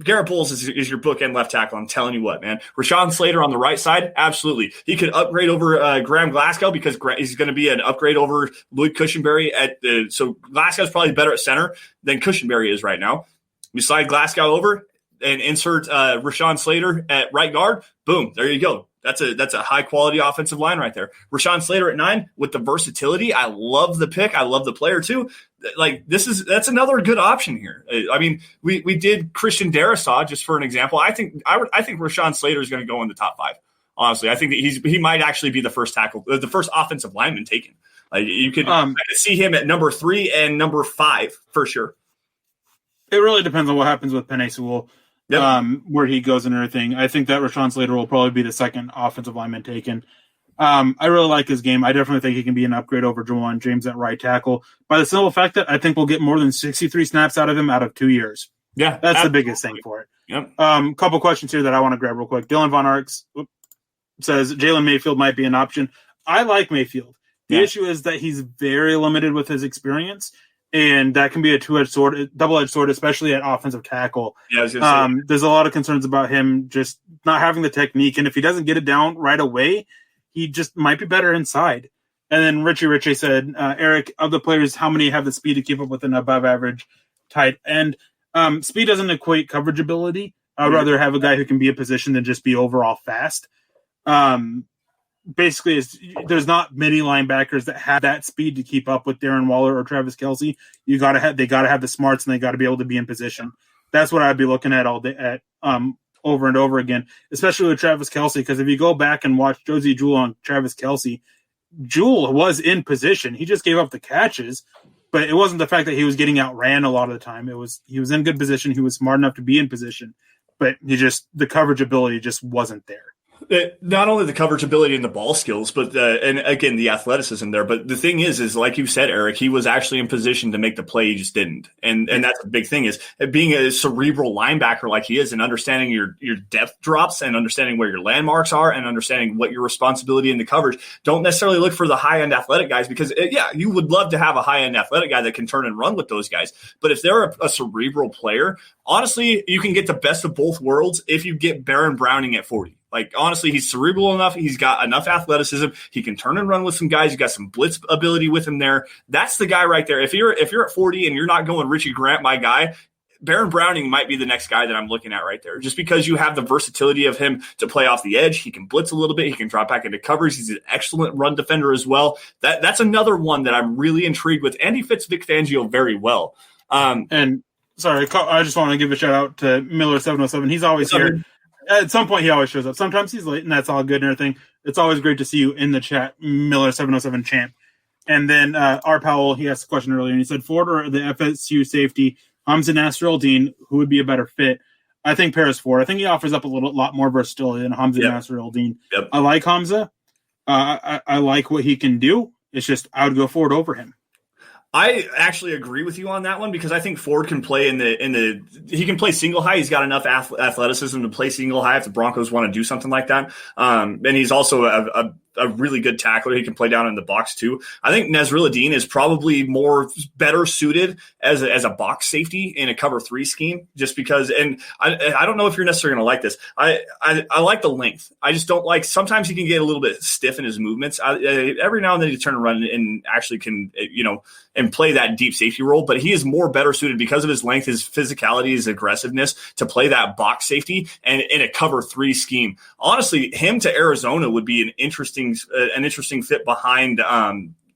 Garrett Bowles is your bookend left tackle. I'm telling you what, man. Rashawn Slater on the right side, absolutely. He could upgrade over Graham Glasgow because he's going to be an upgrade over Lloyd Cushenberry. So Glasgow's probably better at center than Cushenberry is right now. You slide Glasgow over, and insert Rashawn Slater at right guard. Boom, there you go. That's a high quality offensive line right there. Rashawn Slater at 9 with the versatility. I love the pick. I love the player too. Like that's another good option here. I mean, we did Christian Darrisaw just for an example. I think Rashawn Slater is going to go in the top 5. Honestly, I think that he might actually be the first offensive lineman taken. Like I could see him at number 3 and number 5 for sure. It really depends on what happens with Penei Sewell. Yep. Where he goes and everything. I think that Rashawn Slater will probably be the second offensive lineman taken. I really like his game. I definitely think he can be an upgrade over Juwan James at right tackle. By the simple fact that I think we'll get more than 63 snaps out of him out of 2 years. Yeah, that's the biggest thing for it. Yep. Couple questions here that I want to grab real quick. Dylan Von Arks says Jalen Mayfield might be an option. I like Mayfield. The issue is that he's very limited with his experience. And that can be a double-edged sword, especially at offensive tackle. Yeah, I was gonna say. There's a lot of concerns about him just not having the technique, and if he doesn't get it down right away, he just might be better inside. And then Richie said, Eric, of the players, how many have the speed to keep up with an above-average tight end? Speed doesn't equate coverage ability. I'd rather have a guy who can be a position than just be overall fast. Basically, there's not many linebackers that have that speed to keep up with Darren Waller or Travis Kelce. They got to have the smarts, and they got to be able to be in position. That's what I'd be looking at all day over and over again, especially with Travis Kelce. Because if you go back and watch Josie Jewell on Travis Kelce, Jewell was in position. He just gave up the catches, but it wasn't the fact that he was getting outran a lot of the time. He was in good position. He was smart enough to be in position, but the coverage ability just wasn't there. Not only the coverage ability and the ball skills, but and again the athleticism there. But the thing is like you said, Eric, he was actually in position to make the play. He just didn't, and that's the big thing is being a cerebral linebacker like he is, and understanding your depth drops, and understanding where your landmarks are, and understanding what your responsibility in the coverage. Don't necessarily look for the high end athletic guys because you would love to have a high end athletic guy that can turn and run with those guys. But if they're a cerebral player, honestly, you can get the best of both worlds if you get Baron Browning at 40. Like, honestly, he's cerebral enough. He's got enough athleticism. He can turn and run with some guys. You got some blitz ability with him there. That's the guy right there. If you're at 40 and you're not going Richie Grant, my guy, Baron Browning might be the next guy that I'm looking at right there. Just because you have the versatility of him to play off the edge. He can blitz a little bit. He can drop back into coverage. He's an excellent run defender as well. That's another one that I'm really intrigued with. And he fits Vic Fangio very well. And sorry, I just want to give a shout out to Miller707. He's always here. At some point, he always shows up. Sometimes he's late, and that's all good and everything. It's always great to see you in the chat, Miller707 champ. And then R. Powell, he asked a question earlier, and he said, Ford or the FSU safety, Hamza Nasser-El-Din, who would be a better fit? I think Paris Ford. I think he offers up a lot more versatility than Hamza Nasser-El-Din. Yep. I like Hamza. I like what he can do. It's just I would go Ford over him. I actually agree with you on that one because I think Ford can play he can play single high. He's got enough athleticism to play single high if the Broncos want to do something like that. And he's also a really good tackler. He can play down in the box too. I think Nasr-El-Din is probably better suited as a box safety in a cover 3 scheme, just because. And I don't know if you're necessarily going to like this. I like the length. I just don't like. Sometimes he can get a little bit stiff in his movements. Every now and then he turn and run and actually can and play that deep safety role. But he is better suited because of his length, his physicality, his aggressiveness to play that box safety and in a cover 3 scheme. Honestly, him to Arizona would be an interesting fit behind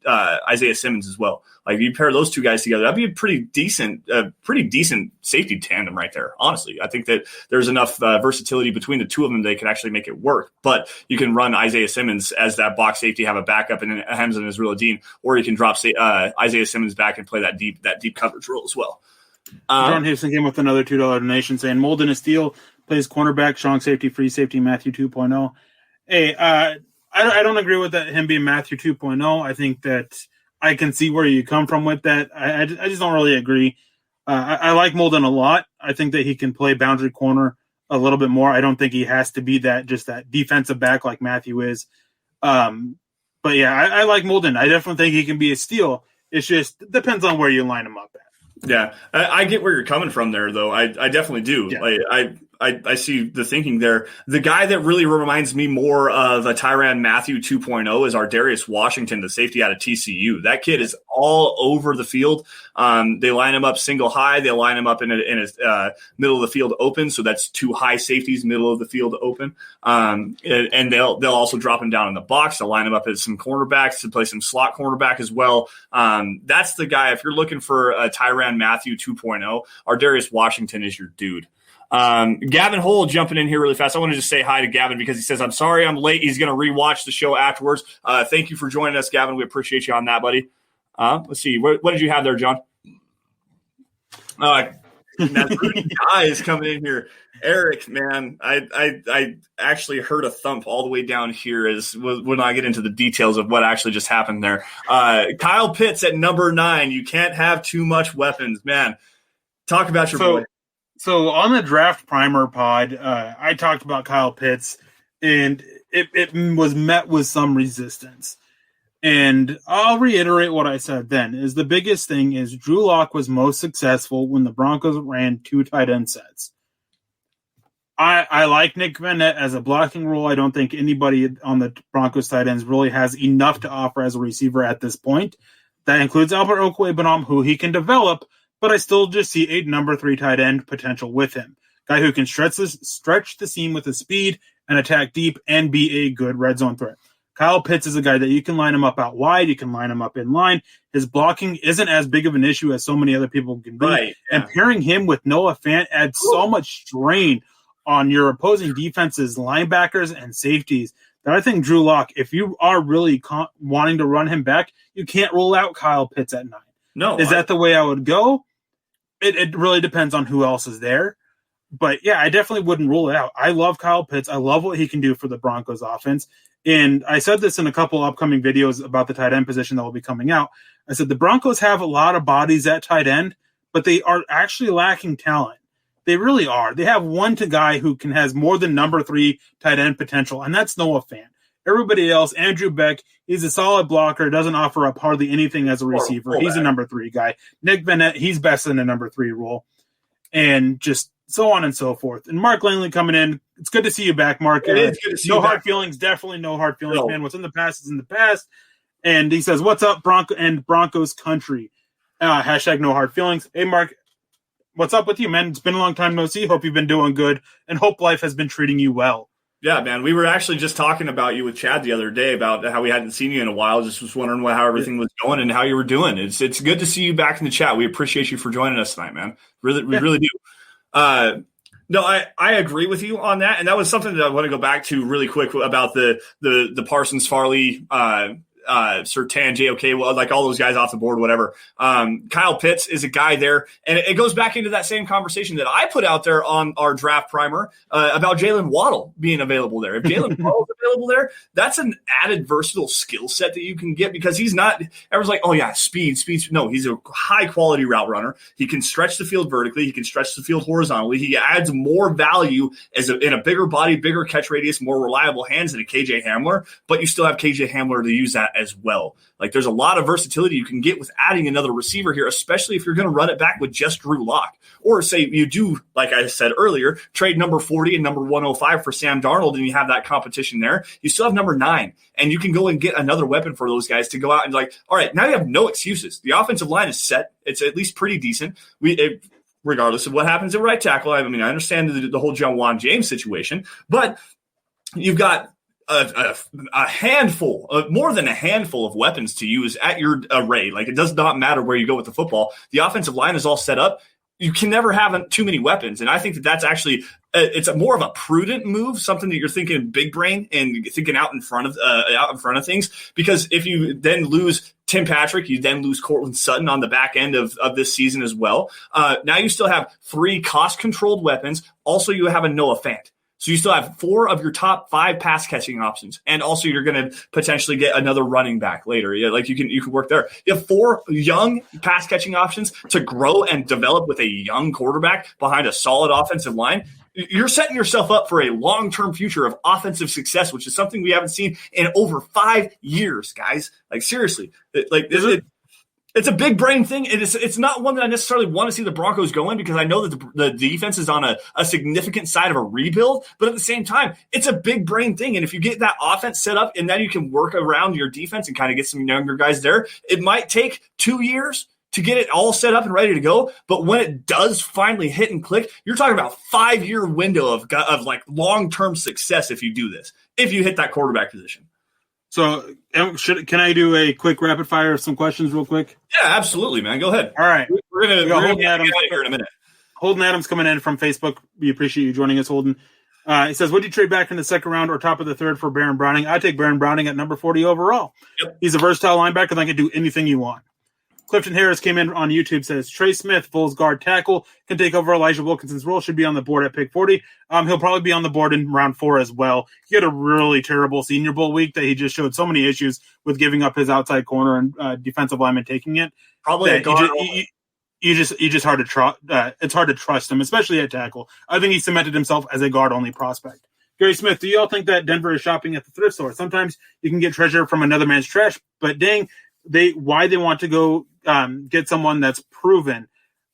Isaiah Simmons as well. Like you pair those two guys together, that'd be a pretty decent safety tandem right there. Honestly, I think that there's enough versatility between the two of them they could actually make it work. But you can run Isaiah Simmons as that box safety, have a backup in Hamza Nasr-El-Din, or you can drop Isaiah Simmons back and play that deep coverage role as well. John Houston came with another $2 donation saying Molden Steele plays cornerback, strong safety, free safety, Matthew 2.0. Hey, I don't agree with that him being Matthew 2.0. I think that I can see where you come from with that. I just don't really agree. I like Molden a lot. I think that he can play boundary corner a little bit more. I don't think he has to be that defensive back like Matthew is. But yeah, I like Molden. I definitely think he can be a steal. It's just depends on where you line him up at. Yeah, I get where you're coming from there, though. I definitely do. Yeah. I see the thinking there. The guy that really reminds me more of a Tyrann Mathieu 2.0 is our Darius Washington, the safety out of TCU. That kid is all over the field. They line him up single high. They line him up in a middle of the field open. So that's 2 high safeties, middle of the field open. And they'll also drop him down in the box. They'll line him up as some cornerbacks to play some slot cornerback as well. That's the guy. If you're looking for a Tyrann Mathieu 2.0, our Darius Washington is your dude. Gavin Hole jumping in here really fast. I want to just say hi to Gavin because he says, I'm sorry I'm late. He's going to rewatch the show afterwards. Thank you for joining us, Gavin. We appreciate you on that, buddy. Let's see. What did you have there, John? That Rudy guy is coming in here. Eric, man, I actually heard a thump all the way down here when I get into the details of what actually just happened there. Kyle Pitts at number 9. You can't have too much weapons, man. Talk about your boy. So on the draft primer pod, I talked about Kyle Pitts, and it was met with some resistance. And I'll reiterate what I said then, is the biggest thing is Drew Lock was most successful when the Broncos ran 2 tight end sets. I like Nick Vannett as a blocking role. I don't think anybody on the Broncos tight ends really has enough to offer as a receiver at this point. That includes Albert Okwuegbunam, who he can develop, but I still just see a number 3 tight end potential with him. Guy who can stretch the seam with his speed and attack deep and be a good red zone threat. Kyle Pitts is a guy that you can line him up out wide. You can line him up in line. His blocking isn't as big of an issue as so many other people can be. Right, yeah. And pairing him with Noah Fant adds so much strain on your opposing defenses, linebackers, and safeties that I think Drew Lock, if you are really wanting to run him back, you can't rule out Kyle Pitts at 9. No. Is that the way I would go? It really depends on who else is there. But, yeah, I definitely wouldn't rule it out. I love Kyle Pitts. I love what he can do for the Broncos offense. And I said this in a couple upcoming videos about the tight end position that will be coming out. I said the Broncos have a lot of bodies at tight end, but they are actually lacking talent. They really are. They have one guy who has more than number 3 tight end potential, and that's Noah Fant. Everybody else, Andrew Beck, he's a solid blocker, doesn't offer up hardly anything as a receiver. He's a number 3 guy. Nick Vannett, he's best in a number 3 role. And just so on and so forth. And Mark Langley coming in. It's good to see you back, Mark. It is good to see you hard back. Feelings, definitely no hard feelings, No. man. What's in the past is in the past. And he says, what's up, Broncos country? Hashtag no hard feelings. Hey, Mark, what's up with you, man? It's been a long time no see. Hope you've been doing good, and hope life has been treating you well. Yeah, man. We were actually just talking about you with Chad the other day about how we hadn't seen you in a while. Just was wondering how everything was going and how you were doing. It's good to see you back in the chat. We appreciate you for joining us tonight, man. We really do. No, I agree with you on that, and that was something that I want to go back to really quick about the Parsons, Farley, Surtain, JOK, well, like all those guys off the board, whatever. Kyle Pitts is a guy there, and it goes back into that same conversation that I put out there on our draft primer about Jalen Waddle being available there. If Jalen Waddle's available there, that's an added versatile skill set that you can get because he's not – everyone's like, oh, yeah, speed. No, he's a high-quality route runner. He can stretch the field vertically. He can stretch the field horizontally. He adds more value in a bigger body, bigger catch radius, more reliable hands than a KJ Hamler, but you still have KJ Hamler to use that as well. Like there's a lot of versatility you can get with adding another receiver here, especially if you're going to run it back with just Drew Lock. Or say you do, like I said earlier, trade number 40 and number 105 for Sam Darnold and you have that competition there. You still have number 9 and you can go and get another weapon for those guys to go out and like, all right, now you have no excuses. The offensive line is set. It's at least pretty decent. Regardless of what happens at right tackle. I mean, I understand the whole Juwan James situation, but you've got a handful, more than a handful of weapons to use at your array. Like it does not matter where you go with the football. The offensive line is all set up. You can never have too many weapons. And I think that's actually, it's more of a prudent move, something that you're thinking big brain and thinking out in front of things. Because if you then lose Tim Patrick, you then lose Cortland Sutton on the back end of this season as well. Now you still have 3 cost controlled weapons. Also, you have a Noah Fant. So you still have 4 of your top 5 pass catching options, and also you're going to potentially get another running back later. Yeah, like you can work there. You have 4 young pass catching options to grow and develop with a young quarterback behind a solid offensive line. You're setting yourself up for a long-term future of offensive success, which is something we haven't seen in over 5 years, guys. Like seriously, it's It's a big brain thing. It's not one that I necessarily want to see the Broncos go in because I know that the defense is on a significant side of a rebuild. But at the same time, it's a big brain thing. And if you get that offense set up and then you can work around your defense and kind of get some younger guys there, it might take 2 years to get it all set up and ready to go. But when it does finally hit and click, you're talking about a 5-year window of like long-term success if you do this, if you hit that quarterback position. So can I do a quick rapid fire of some questions real quick? Yeah, absolutely, man. Go ahead. All right. We're gonna Holden get out Adams of here in a minute. Holden Adams coming in from Facebook. We appreciate you joining us, Holden. He says, would you trade back in the second round or top of the third for Baron Browning? I'd take Baron Browning at number 40 overall. Yep. He's a versatile linebacker that can do anything you want. Clifton Harris came in on YouTube, says, Trey Smith, Bulls guard tackle, can take over Elijah Wilkinson's role, should be on the board at pick 40. He'll probably be on the board in round 4 as well. He had a really terrible Senior Bowl week that he just showed so many issues with giving up his outside corner and defensive lineman taking it. Probably a guard. You just hard to trust. It's hard to trust him, especially at tackle. I think he cemented himself as a guard-only prospect. Gary Smith, do you all think that Denver is shopping at the thrift store? Sometimes you can get treasure from another man's trash, but dang, why they want to go get someone that's proven.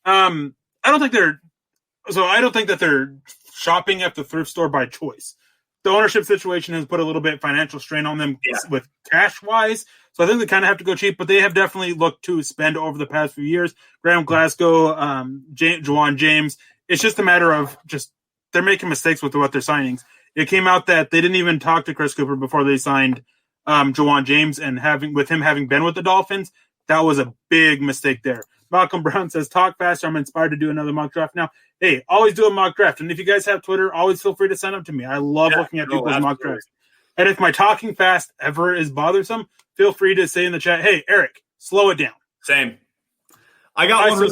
I don't think that they're shopping at the thrift store by choice. The ownership situation has put a little bit financial strain on them with cash wise. So I think they kind of have to go cheap, but they have definitely looked to spend over the past few years. Graham Glasgow, Juwan James. It's just a matter of they're making mistakes with their signings. It came out that they didn't even talk to Chris Cooper before they signed Juwan James, and having been with the Dolphins, that was a big mistake there. Malcolm Brown says, talk faster. I'm inspired to do another mock draft now. Hey, always do a mock draft. And if you guys have Twitter, always feel free to send them to me. I love looking at people's mock drafts. And if my talking fast ever is bothersome, feel free to say in the chat, hey, Eric, slow it down. Same. I got one.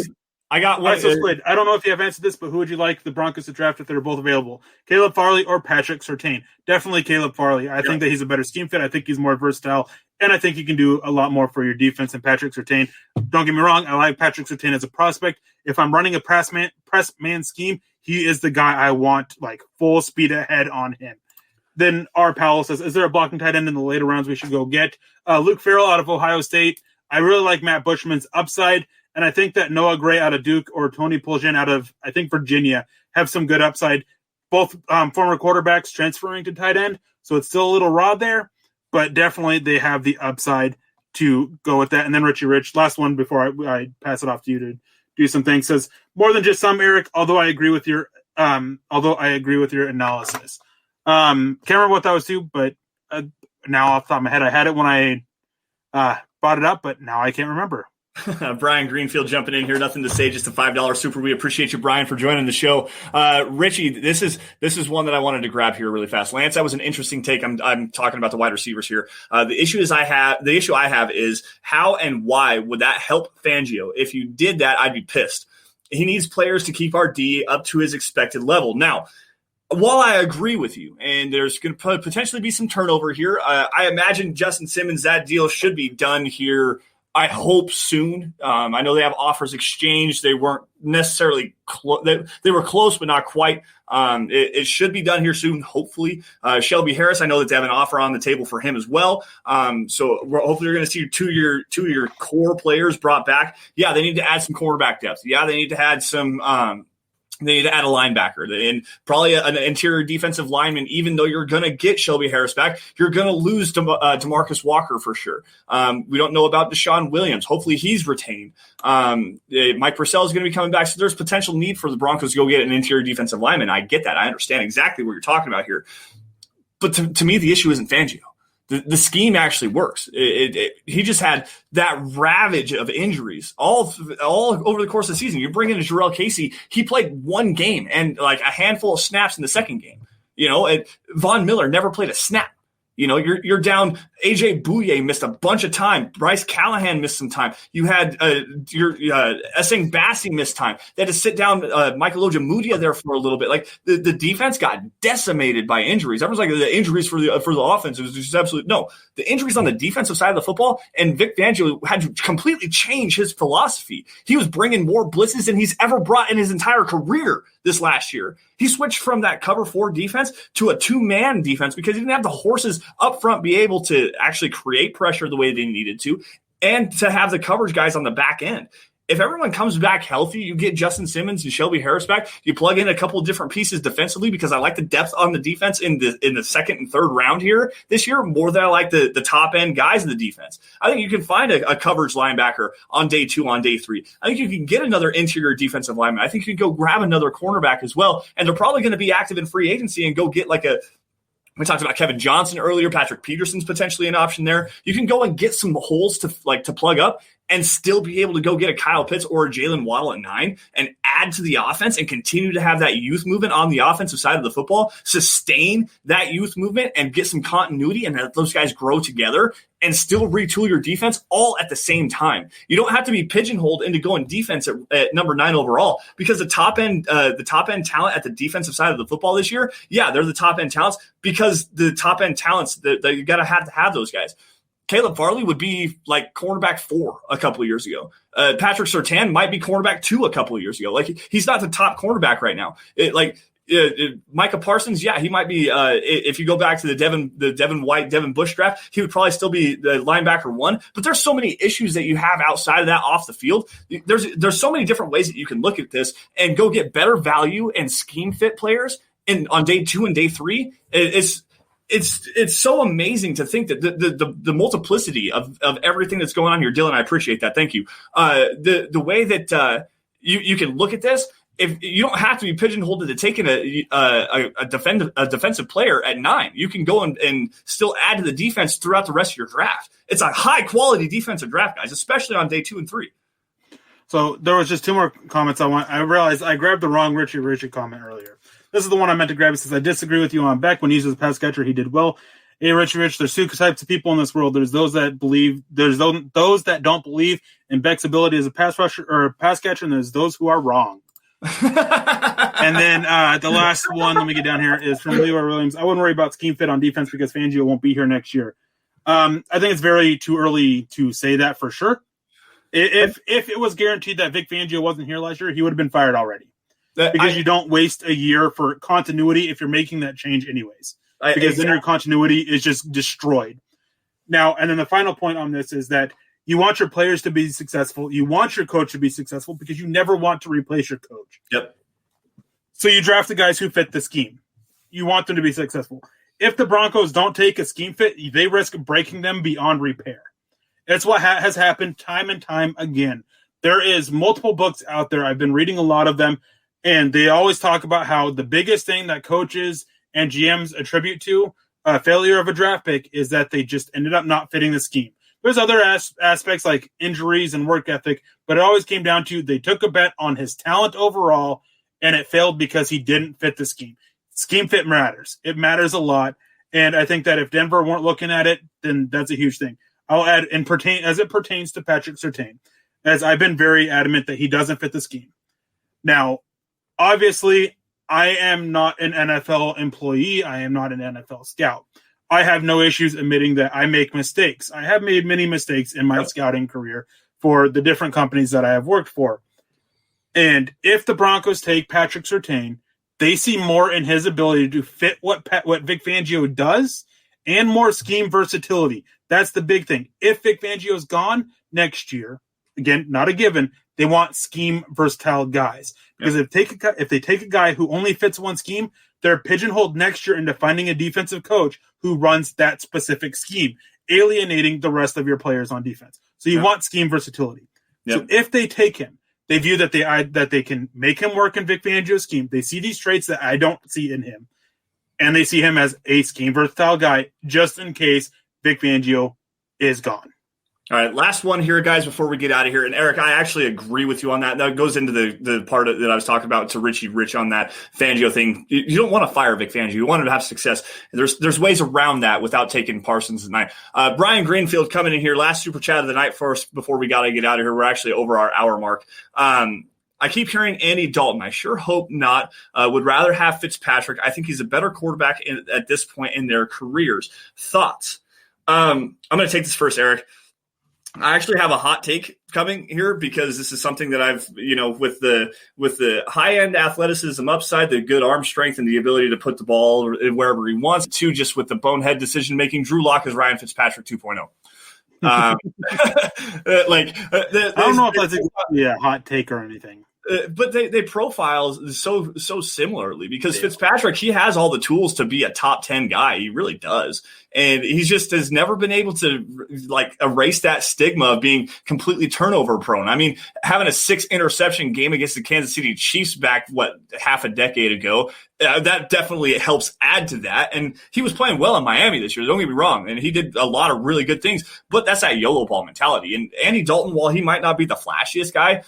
I don't know if you have answered this, but who would you like the Broncos to draft if they're both available? Caleb Farley or Patrick Surtain? Definitely Caleb Farley. I think that he's a better scheme fit. I think he's more versatile, and I think he can do a lot more for your defense than Patrick Surtain. Don't get me wrong. I like Patrick Surtain as a prospect. If I'm running a press man scheme, he is the guy I want, like full speed ahead on him. Then R. Powell says, is there a blocking tight end in the later rounds we should go get? Luke Farrell out of Ohio State. I really like Matt Bushman's upside. And I think that Noah Gray out of Duke or Tony Poljan out of, I think, Virginia have some good upside. Both former quarterbacks transferring to tight end, so it's still a little raw there, but definitely they have the upside to go with that. And then Richie Rich, last one before I pass it off to you to do some things, says, more than just some, Eric, although I agree with your analysis. Can't remember what that was too, but now off the top of my head, I had it when I brought it up, but now I can't remember. Brian Greenfield jumping in here. Nothing to say, just a $5 super. We appreciate you, Brian, for joining the show. Richie, this is one that I wanted to grab here really fast. Lance, that was an interesting take. I'm talking about the wide receivers here. The issue I have is how and why would that help Fangio? If you did that, I'd be pissed. He needs players to keep our D up to his expected level. Now, while I agree with you, and there's going to potentially be some turnover here, I imagine Justin Simmons, that deal should be done here, I hope soon. I know they have offers exchanged. They weren't necessarily they were close, but not quite. It should be done here soon, hopefully. Shelby Harris, I know that they have an offer on the table for him as well. So hopefully you're going to see two of your core players brought back. Yeah, they need to add some cornerback depth. Yeah, they need to add some they need to add a linebacker and probably an interior defensive lineman. Even though you're going to get Shelby Harris back, you're going to lose to Demarcus Walker for sure. We don't know about Deshaun Williams. Hopefully he's retained. Mike Purcell is going to be coming back. So there's potential need for the Broncos to go get an interior defensive lineman. I get that. I understand exactly what you're talking about here. But to me, the issue isn't Fangio. The scheme actually works. He just had that ravage of injuries all over the course of the season. You bring in Jarrell Casey. He played one game and like a handful of snaps in the second game. And Von Miller never played a snap. You're down. AJ Bouye missed a bunch of time. Bryce Callahan missed some time. You had Essing Bassi missed time. They had to sit down Michael Ojemudia there for a little bit. Like the defense got decimated by injuries. Everyone's like the injuries for the offense. It was just absolute no. The injuries on the defensive side of the football, and Vic Fangio had to completely change his philosophy. He was bringing more blitzes than he's ever brought in his entire career this last year. He switched from that cover 4 defense to a 2-man defense because he didn't have the horses up front be able to actually create pressure the way they needed to. and to have the coverage guys on the back end. If everyone comes back healthy, you get Justin Simmons and Shelby Harris back. You plug in a couple of different pieces defensively, because I like the depth on the defense in the second and third round here this year more than I like the top end guys in the defense. I think you can find a coverage linebacker on day 2, on day 3. I think you can get another interior defensive lineman. I think you can go grab another cornerback as well. And they're probably going to be active in free agency and go get we talked about Kevin Johnson earlier. Patrick Peterson's potentially an option there. You can go and get some holes to plug up and still be able to go get a Kyle Pitts or a Jalen Waddle at 9 and add to the offense and continue to have that youth movement on the offensive side of the football, sustain that youth movement and get some continuity and let those guys grow together and still retool your defense all at the same time. You don't have to be pigeonholed into going defense at number 9 overall, because the top end talent at the defensive side of the football this year, yeah, they're the top end talents, because the top end talents that you got to have those guys. Caleb Farley would be like cornerback 4 a couple of years ago. Patrick Surtain might be cornerback 2 a couple of years ago. Like, he's not the top cornerback right now. Micah Parsons, yeah, he might be. If you go back to the Devin White, Devin Bush draft, he would probably still be the linebacker 1. But there's so many issues that you have outside of that off the field. There's so many different ways that you can look at this and go get better value and scheme fit players on day 2 and day 3. It's so amazing to think that the multiplicity of everything that's going on here. Dylan, I appreciate that. Thank you. The way that you can look at this, if you don't have to be pigeonholed into taking a defensive player at 9, you can go and still add to the defense throughout the rest of your draft. It's a high quality defensive draft, guys, especially on day 2 and 3. So there was just 2 more comments I realized I grabbed the wrong Richie comment earlier. This is the one I meant to grab. It says, I disagree with you on Beck. When he uses a pass catcher, he did well. Hey, Rich, there's 2 types of people in this world. There's those that believe, those that don't believe in Beck's ability as a pass rusher or a pass catcher, and there's those who are wrong. And then the last one, let me get down here, is from Leroy Williams. I wouldn't worry about scheme fit on defense because Fangio won't be here next year. I think it's very too early to say that for sure. If it was guaranteed that Vic Fangio wasn't here last year, he would have been fired already. Because you don't waste a year for continuity if you're making that change anyways. Because then your continuity is just destroyed. Now, and then the final point on this is that you want your players to be successful. You want your coach to be successful because you never want to replace your coach. Yep. So you draft the guys who fit the scheme. You want them to be successful. If the Broncos don't take a scheme fit, they risk breaking them beyond repair. That's what has happened time and time again. There is multiple books out there. I've been reading a lot of them. And they always talk about how the biggest thing that coaches and GMs attribute to a failure of a draft pick is that they just ended up not fitting the scheme. There's other aspects like injuries and work ethic, but it always came down to they took a bet on his talent overall, and it failed because he didn't fit the scheme. Scheme fit matters. It matters a lot. And I think that if Denver weren't looking at it, then that's a huge thing. I'll add, as it pertains to Patrick Surtain, as I've been very adamant that he doesn't fit the scheme. Now, obviously, I am not an NFL employee. I am not an NFL scout. I have no issues admitting that I make mistakes. I have made many mistakes in my scouting career for the different companies that I have worked for. And if the Broncos take Patrick Surtain, they see more in his ability to fit what Vic Fangio does and more scheme versatility. That's the big thing. If Vic Fangio is gone next year, again, not a given, they want scheme versatile guys. Because if they take a guy who only fits one scheme, they're pigeonholed next year into finding a defensive coach who runs that specific scheme, alienating the rest of your players on defense. So you want scheme versatility. So if they take him, they view that they can make him work in Vic Fangio's scheme. They see these traits that I don't see in him, and they see him as a scheme versatile guy just in case Vic Fangio is gone. All right, last one here, guys, before we get out of here. And Eric, I actually agree with you on that. That goes into the part that I was talking about to Rich on that Fangio thing. You don't want to fire Vic Fangio. You want him to have success. There's ways around that without taking Parsons tonight. Brian Greenfield coming in here, last super chat of the night first before we got to get out of here. We're actually over our hour mark. I keep hearing Andy Dalton. I sure hope not. Would rather have Fitzpatrick. I think he's a better quarterback at this point in their careers. Thoughts? I'm going to take this first, Eric. I actually have a hot take coming here because this is something that I've, with the high end athleticism upside, the good arm strength and the ability to put the ball wherever he wants to, just with the bonehead decision making, Drew Lock is Ryan Fitzpatrick 2.0. I don't know if that's exactly a hot take or anything. But they profile so similarly because Fitzpatrick, he has all the tools to be a top 10 guy. He really does. And he just has never been able to erase that stigma of being completely turnover prone. I mean, having a 6 interception game against the Kansas City Chiefs back, half a decade ago, that definitely helps add to that. And he was playing well in Miami this year. Don't get me wrong. And he did a lot of really good things, but that's that YOLO ball mentality. And Andy Dalton, while he might not be the flashiest guy,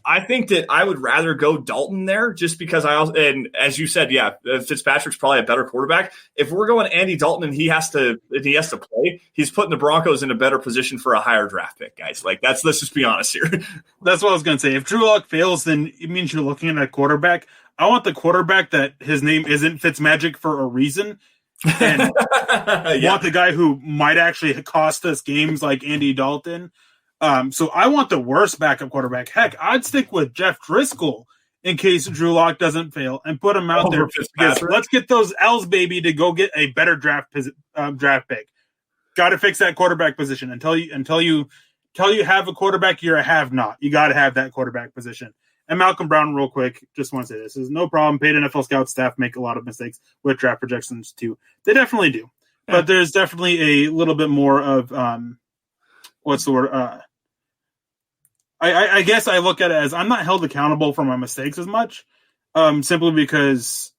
I think that I would rather go Dalton there just because and as you said, Fitzpatrick's probably a better quarterback. If we're going Andy Dalton and he has to play, he's putting the Broncos in a better position for a higher draft pick, guys. Let's just be honest here. That's what I was going to say. If Drew Lock fails, then it means you're looking at a quarterback. I want the quarterback that his name isn't Fitzmagic for a reason. And want the guy who might actually cost us games like Andy Dalton. So I want the worst backup quarterback. Heck, I'd stick with Jeff Driscoll in case Drew Lock doesn't fail and put him out there. Let's get those L's, baby, to go get a better draft pick. Got to fix that quarterback position until you have a quarterback. You're a have not. You got to have that quarterback position. And Malcolm Brown, real quick, just want to say this is no problem. Paid NFL scout staff make a lot of mistakes with draft projections too. They definitely do, but there's definitely a little bit more of what's the word? I guess I look at it as I'm not held accountable for my mistakes as much, simply because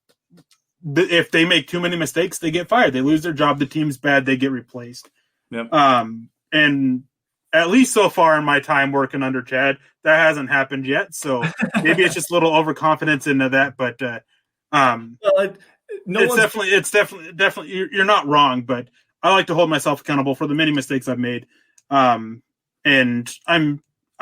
if they make too many mistakes, they get fired. They lose their job. The team's bad. They get replaced. Yep. And at least so far in my time working under Chad, that hasn't happened yet. So maybe it's just a little overconfidence into that. But it's definitely you're not wrong. But I like to hold myself accountable for the many mistakes I've made, and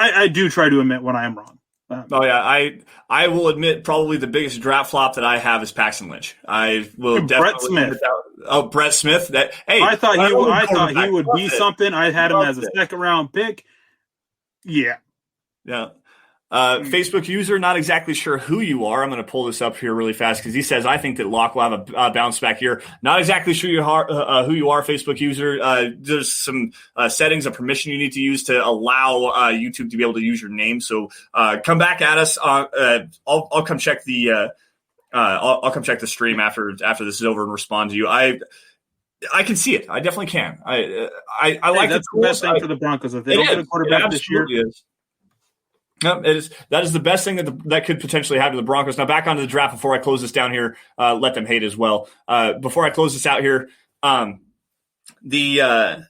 I do try to admit when I am wrong. I will admit probably the biggest draft flop that I have is Paxton Lynch. I will Brett Smith. Brett Smith. I thought he would be something. I had him as a second round pick. Yeah. Facebook user, not exactly sure who you are. I'm going to pull this up here really fast because he says, I think that Locke will have a bounce back here. Not exactly sure who you are, Facebook user. There's some settings of permission you need to use to allow YouTube to be able to use your name. So come back at us. I'll come check the I'll come check the stream after this is over and respond to you. I can see it. I definitely can. I like that's the best thing for the Broncos. If they don't get a quarterback this year. No, that is the best thing that could potentially happen to the Broncos. Now back onto the draft before I close this down here. Let them hate as well. Before I close this out here, the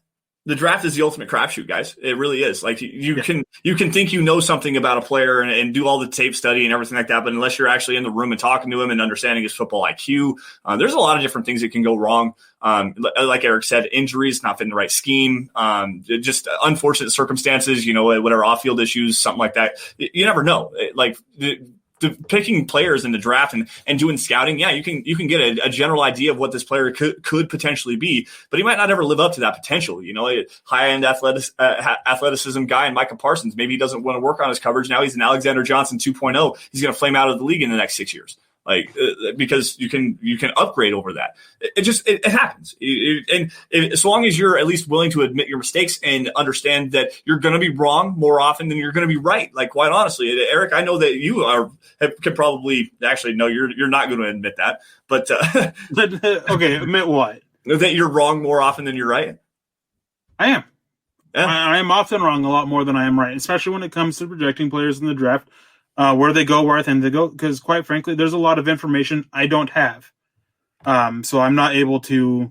draft is the ultimate crapshoot, guys. It really is. You can think you know something about a player and do all the tape study and everything like that, but unless you're actually in the room and talking to him and understanding his football IQ, there's a lot of different things that can go wrong. Like Eric said, injuries, not fitting the right scheme, just unfortunate circumstances, whatever off-field issues, something like that. You never know. Picking players in the draft and doing scouting, you can get a general idea of what this player could potentially be, but he might not ever live up to that potential. A high-end athleticism guy in Micah Parsons, maybe he doesn't want to work on his coverage. Now he's an Alexander Johnson 2.0. He's going to flame out of the league in the next 6 years. Because you can upgrade over that. It happens. As long as you're at least willing to admit your mistakes and understand that you're going to be wrong more often than you're going to be right. Quite honestly, Eric, I know that you could probably actually no, you're not going to admit that. But okay, admit what? That you're wrong more often than you're right. I am. Yeah. I am often wrong a lot more than I am right, especially when it comes to projecting players in the draft. Where they go, where I think they go, because quite frankly, there's a lot of information I don't have. So I'm not able to.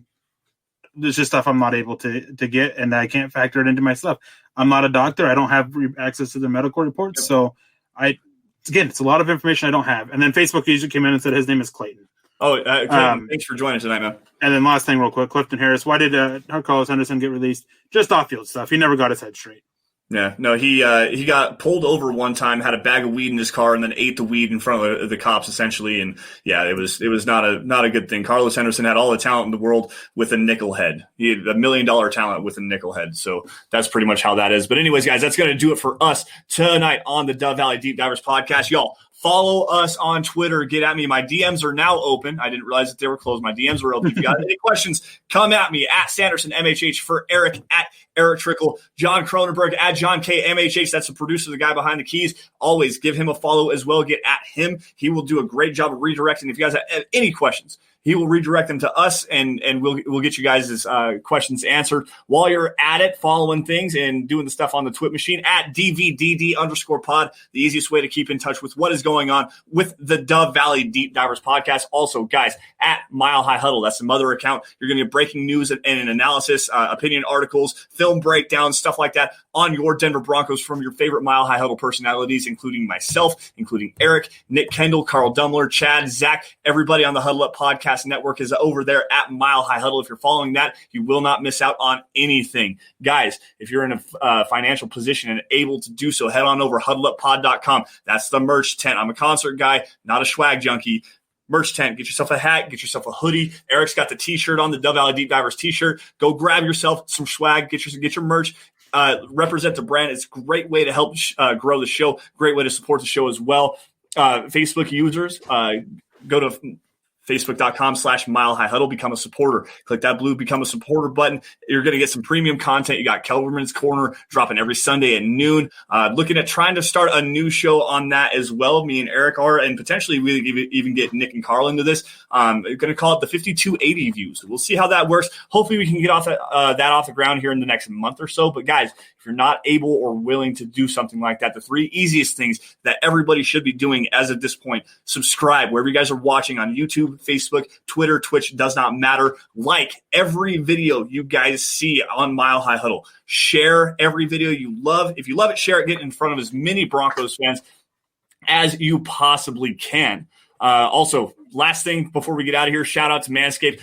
There's just stuff I'm not able to get, and I can't factor it into my stuff. I'm not a doctor. I don't have access to the medical reports. So it's a lot of information I don't have. And then Facebook user came in and said his name is Clayton. Oh, Clayton, thanks for joining tonight, man. And then last thing real quick, Clifton Harris. Why did Carlos Sanderson get released? Just off-field stuff. He never got his head straight. Yeah, no, he got pulled over one time, had a bag of weed in his car, and then ate the weed in front of the cops, essentially. And yeah, it was not a good thing. Carlos Henderson had all the talent in the world with a nickel head. He had $1 million talent with a nickel head. So that's pretty much how that is. But anyways, guys, that's going to do it for us tonight on the Dove Valley Deep Divers podcast. Y'all, follow us on Twitter. Get at me. My DMs are now open. I didn't realize that they were closed. My DMs are open. If you got any questions, come at me at Sanderson MHH, for Eric at Erick Trickel, John Cronenberg, at John K MHH. That's the producer, the guy behind the keys. Always give him a follow as well. Get at him. He will do a great job of redirecting. If you guys have any questions, he will redirect them to us, and we'll get you guys' questions answered. While you're at it, following things and doing the stuff on the Twit machine, at DVDD_pod, the easiest way to keep in touch with what is going on with the Dove Valley Deep Divers podcast. Also, guys, at Mile High Huddle, that's the mother account. You're going to get breaking news and an analysis, opinion articles, film breakdowns, stuff like that on your Denver Broncos from your favorite Mile High Huddle personalities, including myself, including Erick, Nick Kendall, Carl Dumler, Chad, Zach, everybody on the Huddle Up podcast network is over there at Mile High Huddle. If you're following that, you will not miss out on anything. Guys, if you're in a financial position and able to do so, head on over huddleuppod.com. That's the merch tent. I'm a concert guy, not a swag junkie. Merch tent. Get yourself a hat. Get yourself a hoodie. Erick's got the T-shirt on, the Dove Valley Deep Divers T-shirt. Go grab yourself some swag. Get your merch. Represent the brand. It's a great way to help grow the show. Great way to support the show as well. Facebook users, go to Facebook.com/Mile High Huddle. Become a supporter. Click that blue Become a Supporter button. You're going to get some premium content. You got Kelberman's Corner dropping every Sunday at noon. Looking at trying to start a new show on that as well. Me and Erick are, and potentially we even get Nick and Carl into this. Going to call it the 5280 views. We'll see how that works. Hopefully we can get that off the ground here in the next month or so. But guys, if you're not able or willing to do something like that, the three easiest things that everybody should be doing as of this point: subscribe wherever you guys are watching on YouTube, Facebook, Twitter, Twitch, does not matter. Like every video you guys see on Mile High Huddle. Share every video you love. If you love it, share it. Get in front of as many Broncos fans as you possibly can. Also, last thing before we get out of here, shout out to Manscaped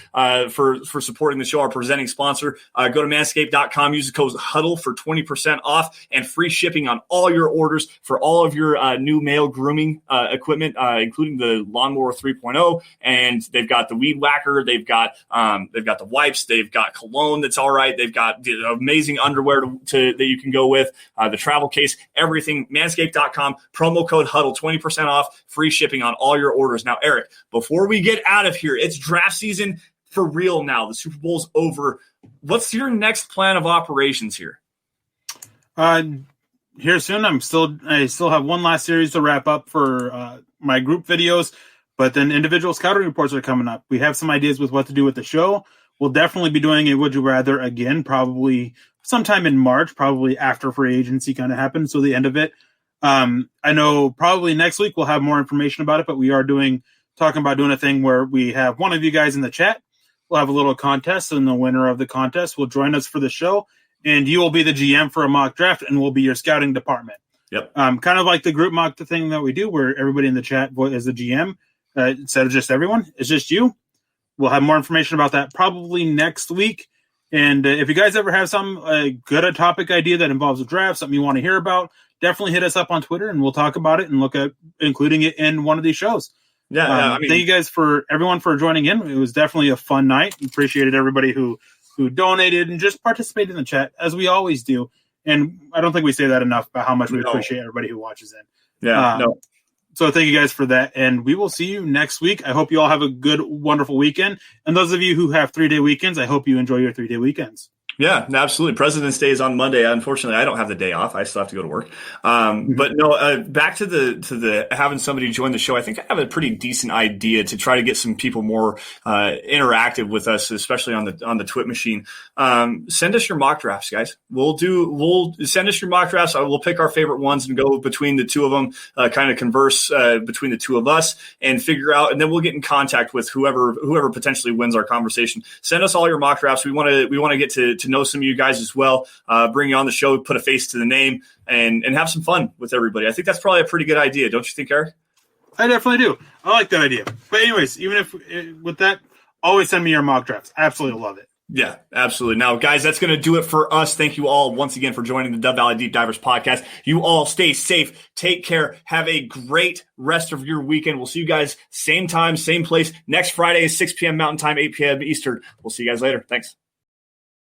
for supporting the show, our presenting sponsor. Go to manscaped.com, use the code HUDDLE for 20% off and free shipping on all your orders for all of your new male grooming equipment, including the Lawnmower 3.0. And they've got the Weed Whacker, they've got the wipes, they've got cologne that's all right, they've got the amazing underwear that you can go with, the travel case, everything. Manscaped.com, promo code HUDDLE, 20% off, free shipping on all your orders. Now, Erick, before we get out of here, it's draft season for real now. The Super Bowl's over. What's your next plan of operations here? Here soon. I still have one last series to wrap up for my group videos, but then individual scouting reports are coming up. We have some ideas with what to do with the show. We'll definitely be doing a Would You Rather again, probably sometime in March, probably after free agency kind of happens, so the end of it. I know probably next week we'll have more information about it, but we are talking about doing a thing where we have one of you guys in the chat. We'll have a little contest, and the winner of the contest will join us for the show, and you will be the GM for a mock draft, and we'll be your scouting department. Yep. Kind of like the group mock thing that we do, where everybody in the chat is the GM instead of just everyone. It's just you. We'll have more information about that probably next week. And if you guys ever have some good topic idea that involves a draft, something you want to hear about, definitely hit us up on Twitter, and we'll talk about it and look at including it in one of these shows. Yeah, thank you guys everyone for joining in. It was definitely a fun night. Appreciated everybody who donated and just participated in the chat, as we always do. And I don't think we say that enough about how much we appreciate everybody who watches in. Yeah, So thank you guys for that, and we will see you next week. I hope you all have a good, wonderful weekend. And those of you who have 3-day weekends, I hope you enjoy your 3-day weekends. Yeah, absolutely. President's Day is on Monday. Unfortunately, I don't have the day off. I still have to go to work. But no, back to the having somebody join the show. I think I have a pretty decent idea to try to get some people more interactive with us, especially on the Twit machine. Send us your mock drafts, guys. We'll send us your mock drafts. We'll pick our favorite ones and go between the two of them, kind of converse between the two of us and figure out, and then we'll get in contact with whoever potentially wins our conversation. Send us all your mock drafts. We want to get to know some of you guys as well, bring you on the show, put a face to the name, and have some fun with everybody. I think that's probably a pretty good idea. Don't you think, Erick? I definitely do. I like that idea. But anyways, even if with that, always send me your mock drafts. Absolutely love it. Yeah, absolutely. Now, guys, that's going to do it for us. Thank you all once again for joining the Dove Valley Deep Divers podcast. You all stay safe. Take care. Have a great rest of your weekend. We'll see you guys same time, same place. Next Friday is 6 p.m. Mountain Time, 8 p.m. Eastern. We'll see you guys later. Thanks.